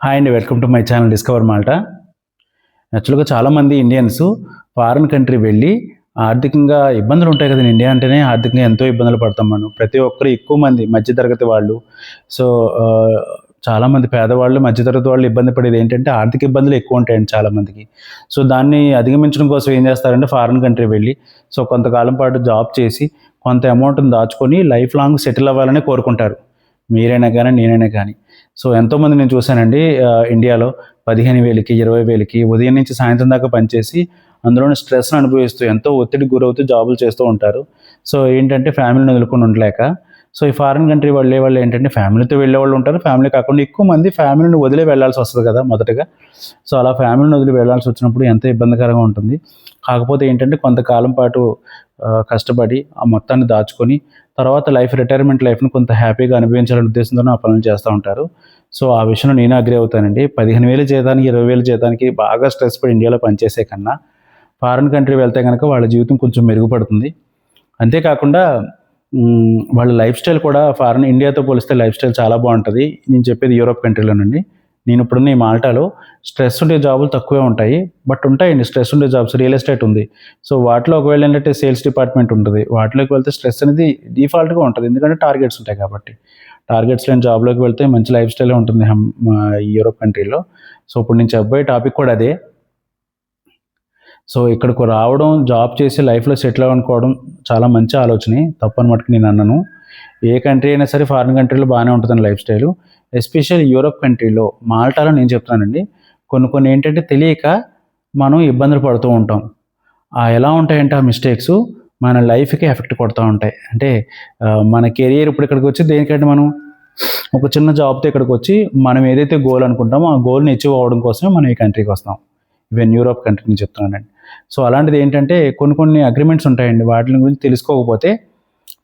Hi అండి. Welcome to my channel discover Malta. యాక్చువల్‌గా చాలామంది ఇండియన్స్ ఫారిన్ కంట్రీ వెళ్ళి ఆర్థికంగా ఇబ్బందులు ఉంటాయి కదండీ. ఇండియా అంటేనే ఆర్థికంగా ఎంతో ఇబ్బందులు పడతాం మనం. ప్రతి ఒక్కరు ఎక్కువ మంది మధ్య తరగతి వాళ్ళు. సో, చాలామంది పేదవాళ్ళు, మధ్య తరగతి వాళ్ళు ఇబ్బంది పడేది ఏంటంటే ఆర్థిక ఇబ్బందులు ఎక్కువ ఉంటాయండి చాలామందికి. సో, దాన్ని అధిగమించడం కోసం ఏం చేస్తారంటే ఫారిన్ కంట్రీ వెళ్ళి కొంతకాలం పాటు జాబ్ చేసి కొంత అమౌంట్‌ని దాచుకొని లైఫ్ లాంగ్ సెటిల్ అవ్వాలనే కోరుకుంటారు. మీరైనా గానీ, నేనైనా గానీ. సో, ఎంతోమంది నేను చూసానండి ఇండియాలో 15,000కి, 20,000కి ఉదయం నుంచి సాయంత్రం దాకా పనిచేసి అందులోని స్ట్రెస్‌ని అనుభవిస్తూ ఎంతో ఒత్తిడికి గురవుతూ జాబులు చేస్తూ ఉంటారు. సో, ఏంటంటే ఫ్యామిలీని వదులుకొని ఉండలేక. సో, ఈ ఫారిన్ కంట్రీ వెళ్ళేవాళ్ళు ఏంటంటే ఫ్యామిలీతో వెళ్ళేవాళ్ళు ఉంటారు. ఫ్యామిలీ కాకుండా ఎక్కువ మంది ఫ్యామిలీని వదిలే వెళ్ళాల్సొస్తది కదా మొదటగా. సో, అలా ఫ్యామిలీని వదిలి వెళ్ళాల్సొచ్చినప్పుడు ఎంతో ఇబ్బందికరంగా ఉంటుంది. కాకపోతే ఏంటంటే కొంతకాలం పాటు కష్టపడి ఆ మొత్తాన్ని దాచుకొని తర్వాత రిటైర్మెంట్ లైఫ్‌ని కొంత హ్యాపీగా అనుభవించాలనే ఉద్దేశంతోనే ఆ పనులు చేస్తా ఉంటారు. సో, ఆ విషయంలో నేను అగ్రీ అవుతానండి. 15,000 జీతానికి, 20,000 జీతానికి బాగా స్ట్రెస్ పడి ఇండియాలో పనిచేసే కన్నా, ఫారిన్ కంట్రీ వెళ్తే గనక వాళ్ళ జీవితం కొంచెం మెరుగుపడుతుంది. అంతే కాకుండా వాళ్ళ లైఫ్ స్టైల్ కూడా ఇండియాతో పోలిస్తే లైఫ్ స్టైల్ చాలా బావుంటది. నేను చెప్పేది యూరోప్ కంట్రీలోనండి. నేనిప్పుడున్న ఈ మాల్టాలో స్ట్రెస్ ఉండే జాబులు తక్కువే ఉంటాయి. బట్ ఉంటాయండి స్ట్రెస్ ఉండే జాబ్స్. రియల్ ఎస్టేట్ ఉంది. సో, వాటిలో ఒకవేళ ఏంటంటే సేల్స్ డిపార్ట్‌మెంట్ ఉంటది. వాటిలోకి వెళ్తే స్ట్రెస్ అనేది డిఫాల్ట్‌గా ఉంటది. ఎందుకంటే టార్గెట్స్ ఉంటాయి కాబట్టి. టార్గెట్స్ లేని జాబ్‌లోకి వెళ్తే మంచి లైఫ్ స్టైలే ఉంటుంది ఈ యూరోప్ కంట్రీలో. సో, ఇప్పుడు నేను చెప్పబోయే టాపిక్ కూడా అదే. సో, ఇక్కడికి రావడం, జాబ్ చేసి లైఫ్‌లో సెటిల్ అవ్వనుకోవడం చాలా మంచి ఆలోచనే. తప్పని మట్టుకు నేను అనను. ఏ కంట్రీ అయినా సరే ఫారిన్ కంట్రీలో బానే ఉంటదండి లైఫ్ స్టైలు. ఎస్పెషల్లీ యూరోప్ కంట్రీలో మాల్టాలో నేను చెప్తున్నానండి. కొన్ని కొన్ని ఏంటంటే తెలియక మనం ఇబ్బందులు పడుతూ ఉంటాం. ఎలా ఉంటాయంటే ఆ మిస్టేక్సు మన లైఫ్‌కి ఎఫెక్ట్ కొడతా ఉంటాయి. అంటే మన కెరియర్ ఇప్పుడు ఇక్కడికొచ్చి దేనికంటే మనం ఒక చిన్న జాబ్‌తో ఇక్కడికొచ్చి మనం ఏదైతే గోల్ అనుకుంటామో ఆ గోల్‌ని అచీవ్ అవ్వడం కోసమే మనం ఈ కంట్రీకొస్తాం. ఈవెన్ యూరోప్ కంట్రీ నుంచి చెప్తున్నానండి. సో, అలాంటిది ఏంటంటే కొన్ని కొన్ని అగ్రీమెంట్స్ ఉంటాయండి. వాటిలి గురించి తెలుసుకోకపోతే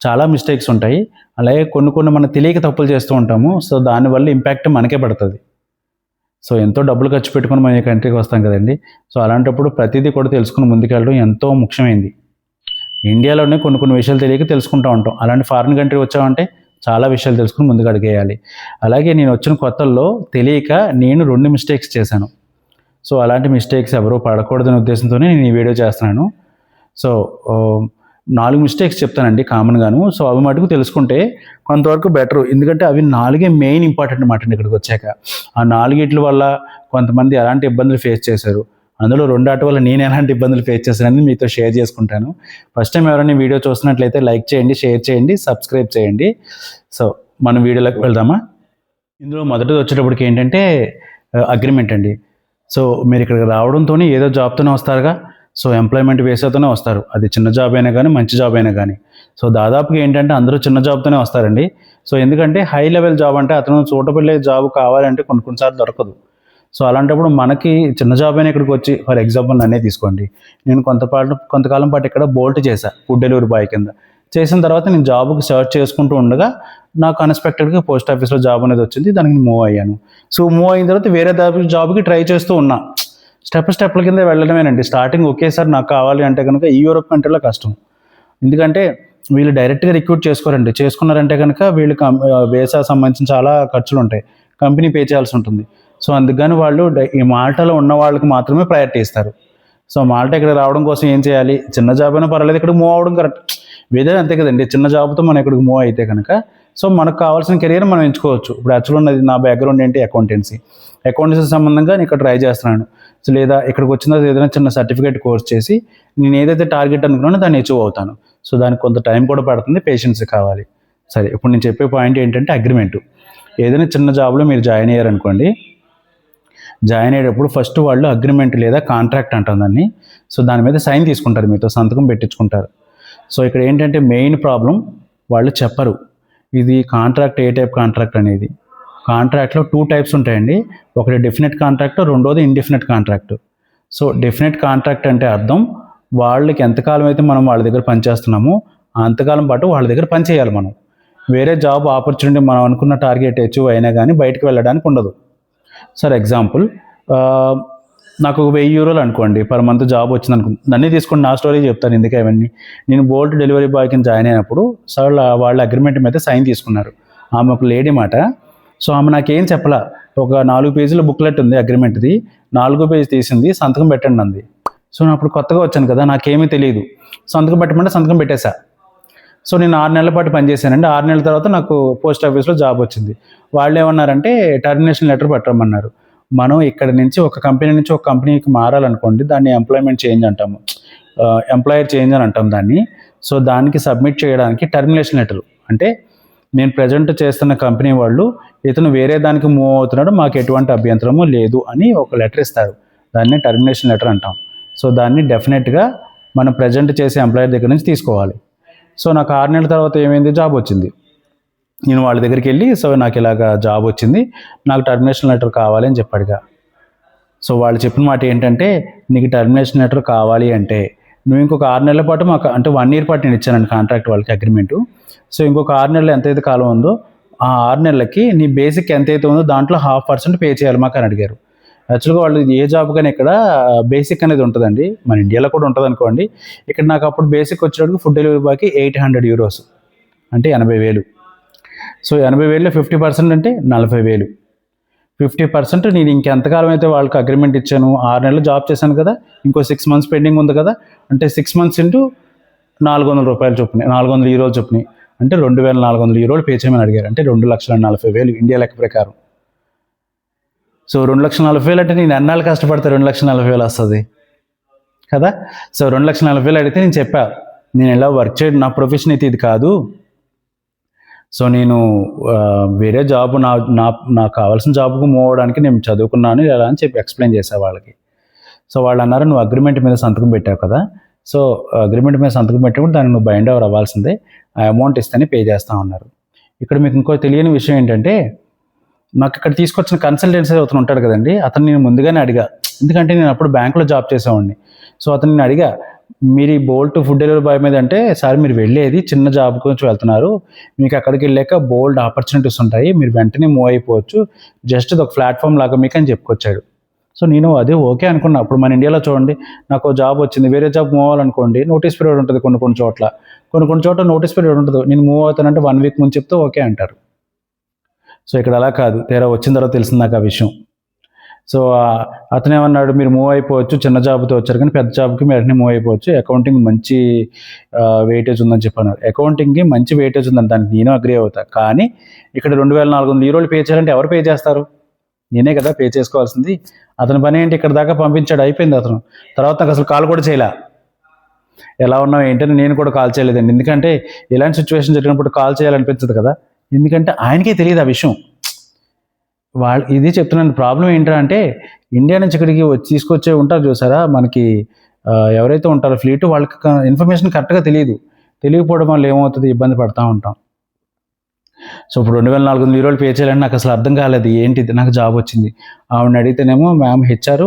చాలా మిస్టేక్స్ ఉంటాయి. అలాగే కొన్ని కొన్ని మనం తెలియక తప్పులు చేస్తూ ఉంటాము. సో, దానివల్ల ఇంపాక్ట్ మనకే పడతది. సో, ఎంతో డబ్బులు ఖర్చు పెట్టుకొని మనం ఈ కంట్రీకి వస్తాం కదండీ! సో, అలాంటప్పుడు ప్రతీదీ కూడా తెలుసుకొని ముందుకెళ్ళడం ఎంతో ముఖ్యమైంది. ఇండియాలోనే కొన్ని కొన్ని విషయాలు తెలియక తెలుసుకుంటా ఉంటాం. అలాంటి ఫారిన్ కంట్రీ వచ్చామంటే చాలా విషయాలు తెలుసుకొని ముందుకు అడుగేయాలి. అలాగే నేను వచ్చిన కొత్తల్లో తెలియక నేను 2 మిస్టేక్స్ చేశాను. సో, అలాంటి మిస్టేక్స్ ఎవరు పడకూడదనే ఉద్దేశంతోనే నేను ఈ వీడియో చేస్తున్నాను. సో, 4 మిస్టేక్స్ చెప్తానండి కామన్‌గాను. సో, అవి మటుకు తెలుసుకుంటే కొంతవరకు బెటరు. ఎందుకంటే అవి 4 మెయిన్ ఇంపార్టెంట్ మాటండి ఇక్కడికొచ్చాక. ఆ 4 వల్ల కొంతమంది ఎలాంటి ఇబ్బందులు ఫేస్ చేశారు. అందులో 2 వల్ల నేను ఎలాంటి ఇబ్బందులు ఫేస్ చేశానని మీతో షేర్ చేసుకుంటాను. ఫస్ట్ టైమ్ ఎవరైనా వీడియో చూస్తున్నట్లయితే లైక్ చేయండి, షేర్ చేయండి, సబ్స్క్రైబ్ చేయండి. సో, మనం వీడియోలోకి వెళ్దామా? ఇందులో మొదటిది వచ్చేటప్పటికి ఏంటంటే అగ్రీమెంట్ అండి. సో, మీరిక్కడికి రావడంతోని ఏదో జాబ్‌తోనే వస్తారుగా. సో, ఎంప్లాయ్‌మెంట్ బేస్‌తోనే వస్తారు. అది చిన్న జాబ్ అయినా గానీ, మంచి జాబ్ అయినా గానీ. సో, దాదాపుగా ఏంటంటే అందరూ చిన్న జాబ్‌తోనే వస్తారండి. సో, ఎందుకంటే హై లెవెల్ జాబ్ అంటే అతను సూటబుల్ జాబ్ కావాలంటే కొన్ని కొన్ని సార్లు దొరకదు. సో, అలాంటప్పుడు మనకి చిన్న జాబ్ అయినా ఇక్కడికొచ్చి ఫర్ ఎగ్జాంపుల్ నన్నే తీసుకోండి. నేను కొంతకాలం పాటు ఇక్కడ బోల్ట్ చేశా. ఫుడ్ డెలివరీ బాయ్ కింద. చేసిన తర్వాత నేను జాబ్‌కి సెర్చ్ చేసుకుంటూ ఉండగా నాకు అన్‌ఎక్స్‌పెక్టెడ్‌గా పోస్ట్ ఆఫీస్‌లో జాబ్ అనేది వచ్చింది. దానికి మూవ్ అయ్యాను. సో, మూవ్ అయిన తర్వాత వేరే జాబ్‌కి ట్రై చేస్తూ ఉన్నా. స్టెప్పుల కింద వెళ్ళడమేనండి. స్టార్టింగ్ ఒకేసారి నాకు కావాలి అంటే గనుక ఈ యూరోప్ కంట్రీలో కష్టం. ఎందుకంటే వీళ్ళు డైరెక్ట్‌గా రిక్రూట్ చేసుకోరండి. చేసుకున్నారంటే గనుక వీళ్ళు వీసాకి సంబంధించిన చాలా ఖర్చులుంటాయి. కంపెనీ పే చేయాల్సి ఉంటుంది. సో, అందుకని వాళ్ళు ఈ మాల్టాలో ఉన్న వాళ్ళకి మాత్రమే ప్రయారిటీ ఇస్తారు. సో, మాల్టా ఇక్కడికి రావడం కోసం ఏం చేయాలి? చిన్న జాబ్ అయినా పర్వాలేదు ఇక్కడికి మూవ్ అవ్వడం కరెక్ట్. ఏదైనా అంతే కదండీ. చిన్న జాబ్‌తో మనం ఇక్కడికి మూవ్ అయితే గనక సో, మనకు కావాల్సిన కెరియర్ మనం ఎంచుకోవచ్చు. ఇప్పుడు యాక్చువల్‌గా నా బ్యాక్‌గ్రౌండ్ ఏంటి అకౌంటెన్సీ. అకౌంటెన్సీ సంబంధంగా నేను ఇక్కడ ట్రై చేస్తున్నాను. సో, లేదా ఇక్కడికి వచ్చిన తర్వాత ఏదైనా చిన్న సర్టిఫికేట్ కోర్స్ చేసి నేను ఏదైతే టార్గెట్ అనుకున్నానో దాన్ని అచీవ్ అవుతాను. సో, దానికి కొంత టైం కూడా పడుతుంది. పేషెన్స్ కావాలి. సరే ఇప్పుడు నేను చెప్పే పాయింట్ ఏంటంటే అగ్రీమెంటు. ఏదైనా చిన్న జాబ్‌లో మీరు జాయిన్ అయ్యారనుకోండి. జాయిన్ అయ్యేటప్పుడు ఫస్ట్ వాళ్ళు అగ్రీమెంట్ లేదా కాంట్రాక్ట్ అంటాం దాన్ని. సో, దాని మీద సైన్ తీసుకుంటారు. మీతో సంతకం పెట్టించుకుంటారు. సో, ఇక్కడ ఏంటంటే మెయిన్ ప్రాబ్లమ్ వాళ్ళు చెప్పరు. ఇది కాంట్రాక్ట్ ఏ టైప్ కాంట్రాక్ట్ అనేది. కాంట్రాక్ట్‌లో 2 టైప్స్ ఉంటాయండి. ఒకటి డెఫినిట్ కాంట్రాక్ట్, రెండోది indefinite contract. So, definite contract అంటే అర్థం వాళ్ళకి ఎంతకాలం అయితే మనం వాళ్ళ దగ్గర పనిచేస్తున్నామో అంతకాలం పాటు వాళ్ళ దగ్గర పని చేయాలి మనం. వేరే జాబ్ ఆపర్చునిటీ మనం అనుకున్న టార్గెట్ అచీవ్ అయినా గానీ బయటకి వెళ్ళడానికి ఉండదు. ఫర్ ఎగ్జాంపుల్ నాకు ఒక €1000 అనుకోండి పర్ మంత్ జాబ్ వచ్చిందనుకో నన్నే తీసుకోండి. నా స్టోరీ చెప్తాను ఎందుకు అవన్నీ. నేను బోల్ట్ డెలివరీ బాయ్ కింద జాయిన్ అయినప్పుడు వాళ్ళ అగ్రీమెంట్ మీద సైన్ తీసుకున్నారు. ఆమె ఒక లేడీ మాట. సో, ఆమె నాకేం చెప్పలా. ఒక 4 పేజీల బుక్లెట్ ఉంది అగ్రిమెంట్ది, 4 పేజ్ తీసింది, సంతకం పెట్టండి అంది. సో నేను అప్పుడు కొత్తగా వచ్చాను కదా, నాకేమీ తెలియదు. సంతకం పెట్టమంటే సంతకం పెట్టేశా. సో నేను 6 నెలల పాటు పనిచేశానండి. 6 నెలల తర్వాత నాకు పోస్ట్ ఆఫీస్లో జాబ్ వచ్చింది. వాళ్ళు ఏమన్నారంటే టర్మినేషన్ లెటర్ పట్టమన్నారు. మనం ఇక్కడ నుంచి ఒక కంపెనీ నుంచి ఒక కంపెనీకి మారాలనుకోండి, దాన్ని ఎంప్లాయ్మెంట్ చేంజ్ అంటాము, ఎంప్లాయర్ చేంజ్ అని అంటాం దాన్ని. సో దానికి సబ్మిట్ చేయడానికి టర్మినేషన్ లెటర్, అంటే నేను ప్రజెంట్ చేస్తున్న కంపెనీ వాళ్ళు ఇతను వేరే దానికి మూవ్ అవుతున్నాడు, మాకు ఎటువంటి అభ్యంతరము లేదు అని ఒక లెటర్ ఇస్తారు. దాన్ని టర్మినేషన్ లెటర్ అంటాం. సో దాన్ని డెఫినెట్గా మనం ప్రజెంట్ చేసే ఎంప్లాయర్ దగ్గర నుంచి తీసుకోవాలి. సో నాకు 6 నెలల తర్వాత ఏమైంది, జాబ్ వచ్చింది. నేను వాళ్ళ దగ్గరికి వెళ్ళి, సో నాకు ఇలాగ జాబ్ వచ్చింది, నాకు టర్మినేషన్ లెటర్ కావాలి అని చెప్పాడుగా. సో వాళ్ళు చెప్పిన మాట ఏంటంటే, నీకు టర్మినేషన్ లెటర్ కావాలి అంటే నువ్వు ఇంకొక 6 నెలల పాటు మాకు, అంటే 1 ఇయర్ పాటు నేను ఇచ్చానండి కాంట్రాక్ట్ వాళ్ళకి అగ్రిమెంటు. సో ఇంకొక 6 నెలలు ఎంతైతే కాలం ఉందో ఆ 6 నెలలకి నీ బేసిక్ ఎంతైతే ఉందో దాంట్లో 0.5% పే చేయాలి మాకు అని అడిగారు. యాక్చువల్గా వాళ్ళు ఏ జాబ్ కానీ ఇక్కడ బేసిక్ అనేది ఉంటుందండి, మన ఇండియాలో కూడా ఉంటుంది అనుకోండి. ఇక్కడ నాకు అప్పుడు బేసిక్ వచ్చేటప్పుడు ఫుడ్ డెలివరీ బాయ్కి 800 euros, అంటే 80,000. సో 80,000లో 50% అంటే 40,000. 50% నేను ఇంకెంతకాలం అయితే వాళ్ళకి అగ్రిమెంట్ ఇచ్చాను, 6 నెలలు జాబ్ చేశాను కదా, ఇంకో 6 months పెండింగ్ ఉంది కదా, అంటే 6 months ఇంటూ 400 రూపాయలు చొప్పున, 400 euros చొప్పున, అంటే 2,400 euros పే చేయమని అడిగారు. అంటే 2,40,000 ఇండియా లెక్క ప్రకారం. సో 2,40,000 అంటే నేను ఎన్నాళ్ళు కష్టపడితే 2,40,000 వస్తుంది కదా. సో 2,40,000 అడిగితే నేను చెప్పా, నేను ఎలా వర్క్ చేయడం, నా ప్రొఫెషన్ అయితే ఇది కాదు. సో నేను వేరే జాబ్, నాకు కావాల్సిన జాబ్కు మూవ్ అవ్వడానికి నేను చదువుకున్నాను ఇలా అని చెప్పి ఎక్స్ప్లెయిన్ చేసా వాళ్ళకి. సో వాళ్ళు అన్నారు, నువ్వు అగ్రిమెంట్ మీద సంతకం పెట్టావు కదా, సో అగ్రిమెంట్ మీద సంతకం పెట్టినప్పుడు దానికి నువ్వు బైండ్ ఓవర్ అవ్వాల్సిందే, ఆ అమౌంట్ ఇస్తేనే పే చేస్తా ఉన్నారు. ఇక్కడ మీకు ఇంకో తెలియని విషయం ఏంటంటే, నాకు ఇక్కడ తీసుకొచ్చిన కన్సల్టెన్సీ అతను ఉంటాడు కదండి, అతను నేను ముందుగానే అడిగా, ఎందుకంటే నేను అప్పుడు బ్యాంకులో జాబ్ చేసేవాడిని. సో అతను నేను అడిగా, మీరు ఈ బోల్ట్ ఫుడ్ డెలివరీ బాయ్ మీద అంటే, సార్ మీరు వెళ్ళేది చిన్న జాబ్ గురించి వెళ్తున్నారు, మీకు అక్కడికి వెళ్ళాక బోల్డ్ ఆపర్చునిటీస్ ఉంటాయి, మీరు వెంటనే మూవ్ అయిపోవచ్చు, జస్ట్ ఇది ఒక ప్లాట్ఫామ్ లాగా మీకు అని చెప్పుకొచ్చాడు. సో నేను అదే ఓకే అనుకున్నా. అప్పుడు మన ఇండియాలో చూడండి, నాకు జాబ్ వచ్చింది, వేరే జాబ్ మూవ్ అవ్వాలనుకోండి నోటీస్ పీరియడ్ ఉంటుంది కొన్ని చోట్ల, కొన్ని చోట్ల నోటీస్ పీరియడ్ ఉంటుంది. నేను మూవ్ అవుతానంటే 1 week ముందు చెప్తే ఓకే అంటారు. సో ఇక్కడ అలా కాదు, తీరా వచ్చిన తర్వాత తెలిసింది నాకు ఆ విషయం. సో అతను ఏమన్నాడు, మీరు మూవ్ అయిపోవచ్చు, చిన్న జాబ్తో వచ్చారు కానీ పెద్ద జాబ్కి మీరు వెంటనే మూవ్ అయిపోవచ్చు, అకౌంటింగ్ మంచి వెయిటేజ్ ఉందని చెప్పన్నారు. అకౌంటింగ్కి మంచి వెయిటేజ్ ఉందని దానికి నేను అగ్రీ అవుతా, కానీ ఇక్కడ 2,400 euros పే చేయాలంటే ఎవరు పే చేస్తారు, నేనే కదా పే చేసుకోవాల్సింది. అతని పని ఏంటి, ఇక్కడ దాకా పంపించాడు, అయిపోయింది. అతను తర్వాత నాకు అసలు కాల్ కూడా చేయలే, ఎలా ఉన్నావు ఏంటని నేను కూడా కాల్ చేయలేదండి. ఎందుకంటే ఇలాంటి సిచ్యువేషన్ జరిగినప్పుడు కాల్ చేయాలనిపించదు కదా, ఎందుకంటే ఆయనకే తెలియదు ఆ విషయం. ఇది చెప్తున్నాను. ప్రాబ్లం ఏంటంటే, అంటే ఇండియా నుంచి ఇక్కడికి తీసుకొచ్చే ఉంటారు చూసారా, మనకి ఎవరైతే ఉంటారో ఫ్లీట్, వాళ్ళకి ఇన్ఫర్మేషన్ కరెక్ట్గా తెలియకపోవడం వల్ల ఏమవుతుంది, ఇబ్బంది పడుతూ ఉంటాం. సో ఇప్పుడు 2,400 euros పే చేయాలంటే నాకు అసలు అర్థం కాలేదు, ఏంటిది, నాకు జాబ్ వచ్చింది. ఆవిడని అడిగితేనేమో, మ్యామ్ హెచ్ఆర్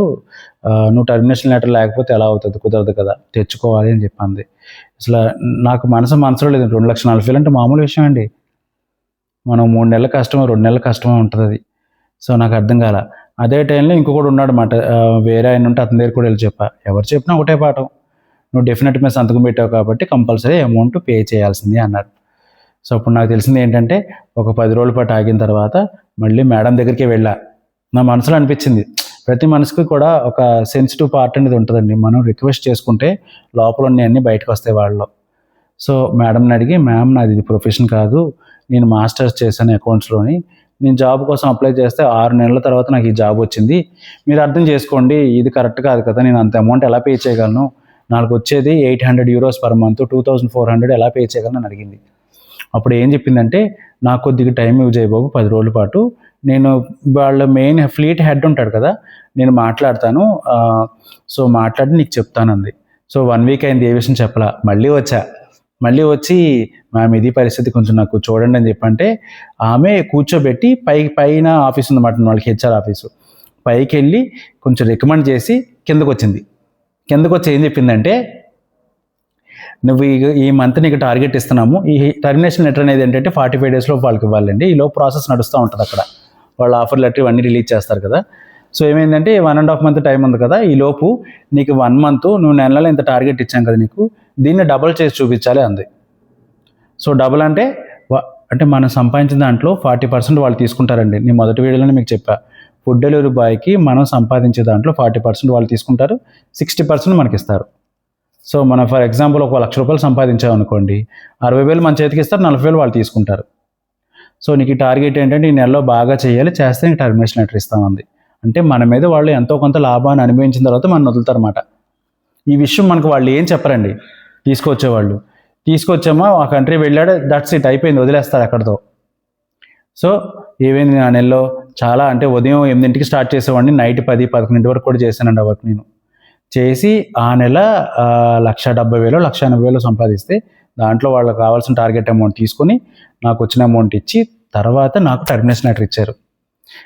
నువ్వు టర్మినేషన్ లెటర్ లేకపోతే ఎలా అవుతుంది, కుదరదు కదా, తెచ్చుకోవాలి అని చెప్పింది. అసలు నాకు మనసులో లేదు, 2,40,000 అంటే మామూలు విషయం అండి. మనం 3 నెలల కష్టమో 2 నెలల కష్టమో ఉంటుంది అది. సో నాకు అర్థం కాల. అదే టైంలో ఇంకొకడు ఉన్నాడు అన్నమాట, వేరే ఆయన ఉంటే అతని దగ్గర కూడా వెళ్ళి చెప్పా, ఎవరు చెప్పినా ఒకటే పాఠం, నువ్వు డెఫినెట్ మీద సంతకం పెట్టావు కాబట్టి కంపల్సరీ అమౌంట్ పే చేయాల్సింది అన్నాడు. సో అప్పుడు నాకు తెలిసింది ఏంటంటే, ఒక 10 రోజుల పాటు ఆగిన తర్వాత మళ్ళీ మేడం దగ్గరికి వెళ్ళా. నా మనసులో అనిపించింది, ప్రతి మనిషికి కూడా ఒక సెన్సిటివ్ పార్ట్ అనేది ఉంటుందండి, మనం రిక్వెస్ట్ చేసుకుంటే లోపల అన్నీ బయటకు వస్తాయి వాళ్ళలో. సో మేడంని అడిగి, మ్యామ్ నాది ఇది ప్రొఫెషన్ కాదు, నేను మాస్టర్స్ చేశాను అకౌంట్స్లోని, నేను జాబ్ కోసం అప్లై చేస్తే 6 నెలల తర్వాత నాకు ఈ జాబ్ వచ్చింది, మీరు అర్థం చేసుకోండి, ఇది కరెక్ట్ కాదు కదా, నేను అంత అమౌంట్ ఎలా పే చేయగలను, నాకు వచ్చేది 800 euros per month, 2,400 ఎలా పే చేయగలను అని అడిగింది. అప్పుడు ఏం చెప్పిందంటే, నాకు కొద్దిగా టైం యూజ్ అయ్యి 10 రోజుల పాటు, నేను వాళ్ళ మెయిన్ ఫ్లీట్ హెడ్ ఉంటాడు కదా, నేను మాట్లాడతాను, సో మాట్లాడి నీకు చెప్తానంది. సో 1 week అయింది, ఏ విషయం చెప్పలా. మళ్ళీ వచ్చి మ్యామ్ ఇది పరిస్థితి, కొంచెం నాకు చూడండి అని చెప్పంటే, ఆమె కూర్చోబెట్టి పైన ఆఫీస్ ఉందన్నమాట వాళ్ళకి, హెచ్ఆర్ ఆఫీసు, పైకి వెళ్ళి కొంచెం రికమెండ్ చేసి కిందకు వచ్చి ఏం చెప్పిందంటే, నువ్వు ఈ మంత్ నీకు టార్గెట్ ఇస్తున్నాము, ఈ టర్మినేషన్ లెటర్ అనేది ఏంటంటే 45 days వాళ్ళకి ఇవ్వాలండి, ఈలో ప్రాసెస్ నడుస్తూ ఉంటుంది అక్కడ, వాళ్ళు ఆఫర్ లెటర్ ఇవన్నీ రిలీజ్ చేస్తారు కదా. సో ఏమైందంటే 1.5 month టైం ఉంది కదా, ఈ లోపు నీకు 1 month, నువ్వు నెలలో ఇంత టార్గెట్ ఇచ్చాం కదా నీకు, దీన్ని డబల్ చేసి చూపించాలి అంది. సో డబుల్ అంటే మనం సంపాదించిన దాంట్లో 40% వాళ్ళు తీసుకుంటారండి. నేను మొదటి వీడియోలోనే మీకు చెప్పా, ఫుడ్ డెలివరీ బాయ్కి మనం సంపాదించే దాంట్లో 40% వాళ్ళు తీసుకుంటారు, 60% మనకి ఇస్తారు. సో మనం ఫర్ ఎగ్జాంపుల్ ఒక ₹1,00,000 సంపాదించామనుకోండి, 60,000 మన చేతికి ఇస్తారు, 40,000 వాళ్ళు తీసుకుంటారు. సో నీకు ఈ టార్గెట్ ఏంటంటే ఈ నెలలో బాగా చేయాలి, చేస్తే నీకు టర్మినేషన్ లెటర్ ఇస్తామంది. అంటే మన మీద వాళ్ళు ఎంతో కొంత లాభాన్ని అనుభవించిన తర్వాత మనం వదులుతారన్నమాట. ఈ విషయం మనకు వాళ్ళు ఏం చెప్పరండి. తీసుకొచ్చేవాళ్ళు తీసుకొచ్చామా ఆ కంట్రీ వెళ్ళాడు, దట్స్ ఇట్, అయిపోయింది, వదిలేస్తారు అక్కడితో. సో ఏమైంది ఆ నెలలో చాలా, అంటే ఉదయం 8కి స్టార్ట్ చేసేవాడిని, నైట్ 10, 11 వరకు కూడా చేశానండి ఆ వర్క్ నేను. చేసి ఆ నెల 1,70,000 1,80,000 సంపాదిస్తే దాంట్లో వాళ్ళకి కావాల్సిన టార్గెట్ అమౌంట్ తీసుకొని నాకు వచ్చిన అమౌంట్ ఇచ్చి తర్వాత నాకు టర్మినేషన్ లెటర్ ఇచ్చారు.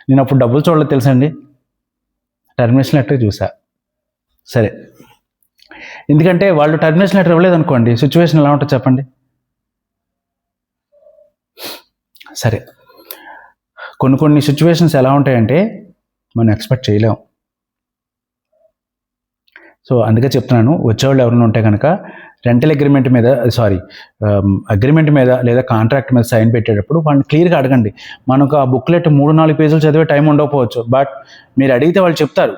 నేను అప్పుడు డబ్బులు చూడలేదు తెలుసండి, టర్మినేషన్ లెటర్ చూసా. సరే, ఎందుకంటే వాళ్ళు టర్మినేషన్ లెటర్ ఇవ్వలేదు అనుకోండి, సిచ్యువేషన్ ఎలా ఉంటుంది చెప్పండి. సరే, కొన్ని సిచ్యువేషన్స్ ఎలా ఉంటాయంటే మనం ఎక్స్పెక్ట్ చేయలేం. సో అందుకే చెప్తున్నాను, వచ్చేవాళ్ళు ఎవరైనా ఉంటే కనుక రెంటల్ అగ్రిమెంట్ మీద లేదా కాంట్రాక్ట్ మీద సైన్ పెట్టేటప్పుడు వాళ్ళని క్లియర్గా అడగండి. మనకు ఆ బుక్లెట్ 3-4 పేజీలు చదివే టైం ఉండకపోవచ్చు, బట్ మీరు అడిగితే వాళ్ళు చెప్తారు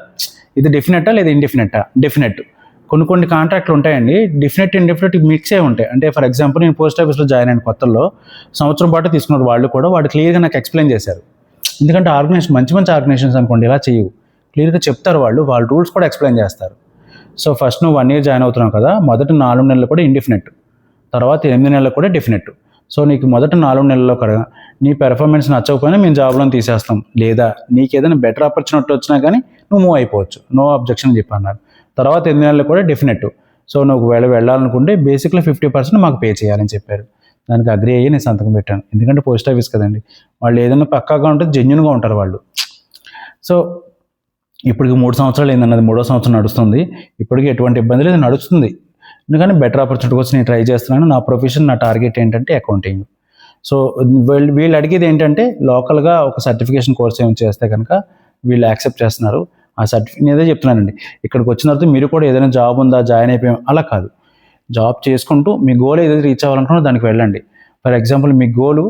ఇది డెఫినెటా లేదా ఇండెఫినెటా. డెఫినెట్. కొన్ని కాంట్రాక్ట్లు ఉంటాయండి, డెఫినెట్ ఇండెఫినెట్ మిక్సే ఉంటాయి. అంటే ఫర్ ఎగ్జాంపుల్ నేను పోస్ట్ ఆఫీస్లో జాయిన్ అయిన కొత్తలో సంవత్సరం పాటు తీసుకున్నారు వాళ్ళు కూడా, వాళ్ళు క్లియర్గా నాకు ఎక్స్ప్లెయిన్ చేశారు. ఎందుకంటే ఆర్గనైజేషన్ మంచి ఆర్గనైజేషన్స్ అనుకోండి ఇలా చేయవు, క్లియర్గా చెప్తారు వాళ్ళు, వాళ్ళ రూల్స్ కూడా ఎక్స్ప్లెయిన్ చేస్తారు. సో ఫస్ట్ నువ్వు 1 year జాయిన్ అవుతున్నావు కదా, మొదటి 4 నెలలు కూడా ఇండెఫినెట్, తర్వాత 8 నెలలు కూడా డెఫినెట్. సో నీకు మొదటి 4 నెలల్లో కూడా నీ పెర్ఫార్మెన్స్ నచ్చకపోయినా మేము జాబ్లో తీసేస్తాం, లేదా నీకు ఏదైనా బెటర్ ఆపర్చునిటీ వచ్చినా కానీ నువ్వు మూవ్ అయిపోవచ్చు, నో అబ్జెక్షన్ అని చెప్పి అన్నారు. తర్వాత 8 నెలలు కూడా డెఫినెట్. సో నువ్వు వెళ్ళాలనుకుంటే బేసిక్లీ 50% మాకు పే చేయాలని చెప్పారు. దానికి అగ్రీ అయ్యి నేను సంతకం పెట్టాను. ఎందుకంటే పోస్ట్ ఆఫీస్ కదండి, వాళ్ళు ఏదైనా పక్కాగా ఉంటే జెన్యున్గా ఉంటారు వాళ్ళు. సో ఇప్పటికి 3 సంవత్సరాలు అయిందన్నది, 3వ సంవత్సరం నడుస్తుంది. ఇప్పటికీ ఎటువంటి ఇబ్బంది లేదు, నడుస్తుంది. ఎందుకంటే బెటర్ ఆపర్చునిటీ కోసం నేను ట్రై చేస్తున్నాను. నా ప్రొఫెషన్, నా టార్గెట్ ఏంటంటే అకౌంటింగ్. సో వీళ్ళు అడిగేది ఏంటంటే లోకల్గా ఒక సర్టిఫికేషన్ కోర్స్ ఏమైనా చేస్తే కనుక వీళ్ళు యాక్సెప్ట్ చేస్తున్నారు. ఆ సర్టిఫికేట్ నేనే చెప్తున్నానండి, ఇక్కడికి వచ్చిన తర్వాత మీరు కూడా ఏదైనా జాబ్ ఉందా, జాయిన్ అయిపోయాం అలా కాదు. జాబ్ చేసుకుంటూ మీ గోల్ ఏదైతే రీచ్ అవ్వాలనుకున్నా దానికి వెళ్ళండి. ఫర్ ఎగ్జాంపుల్ మీ గోలు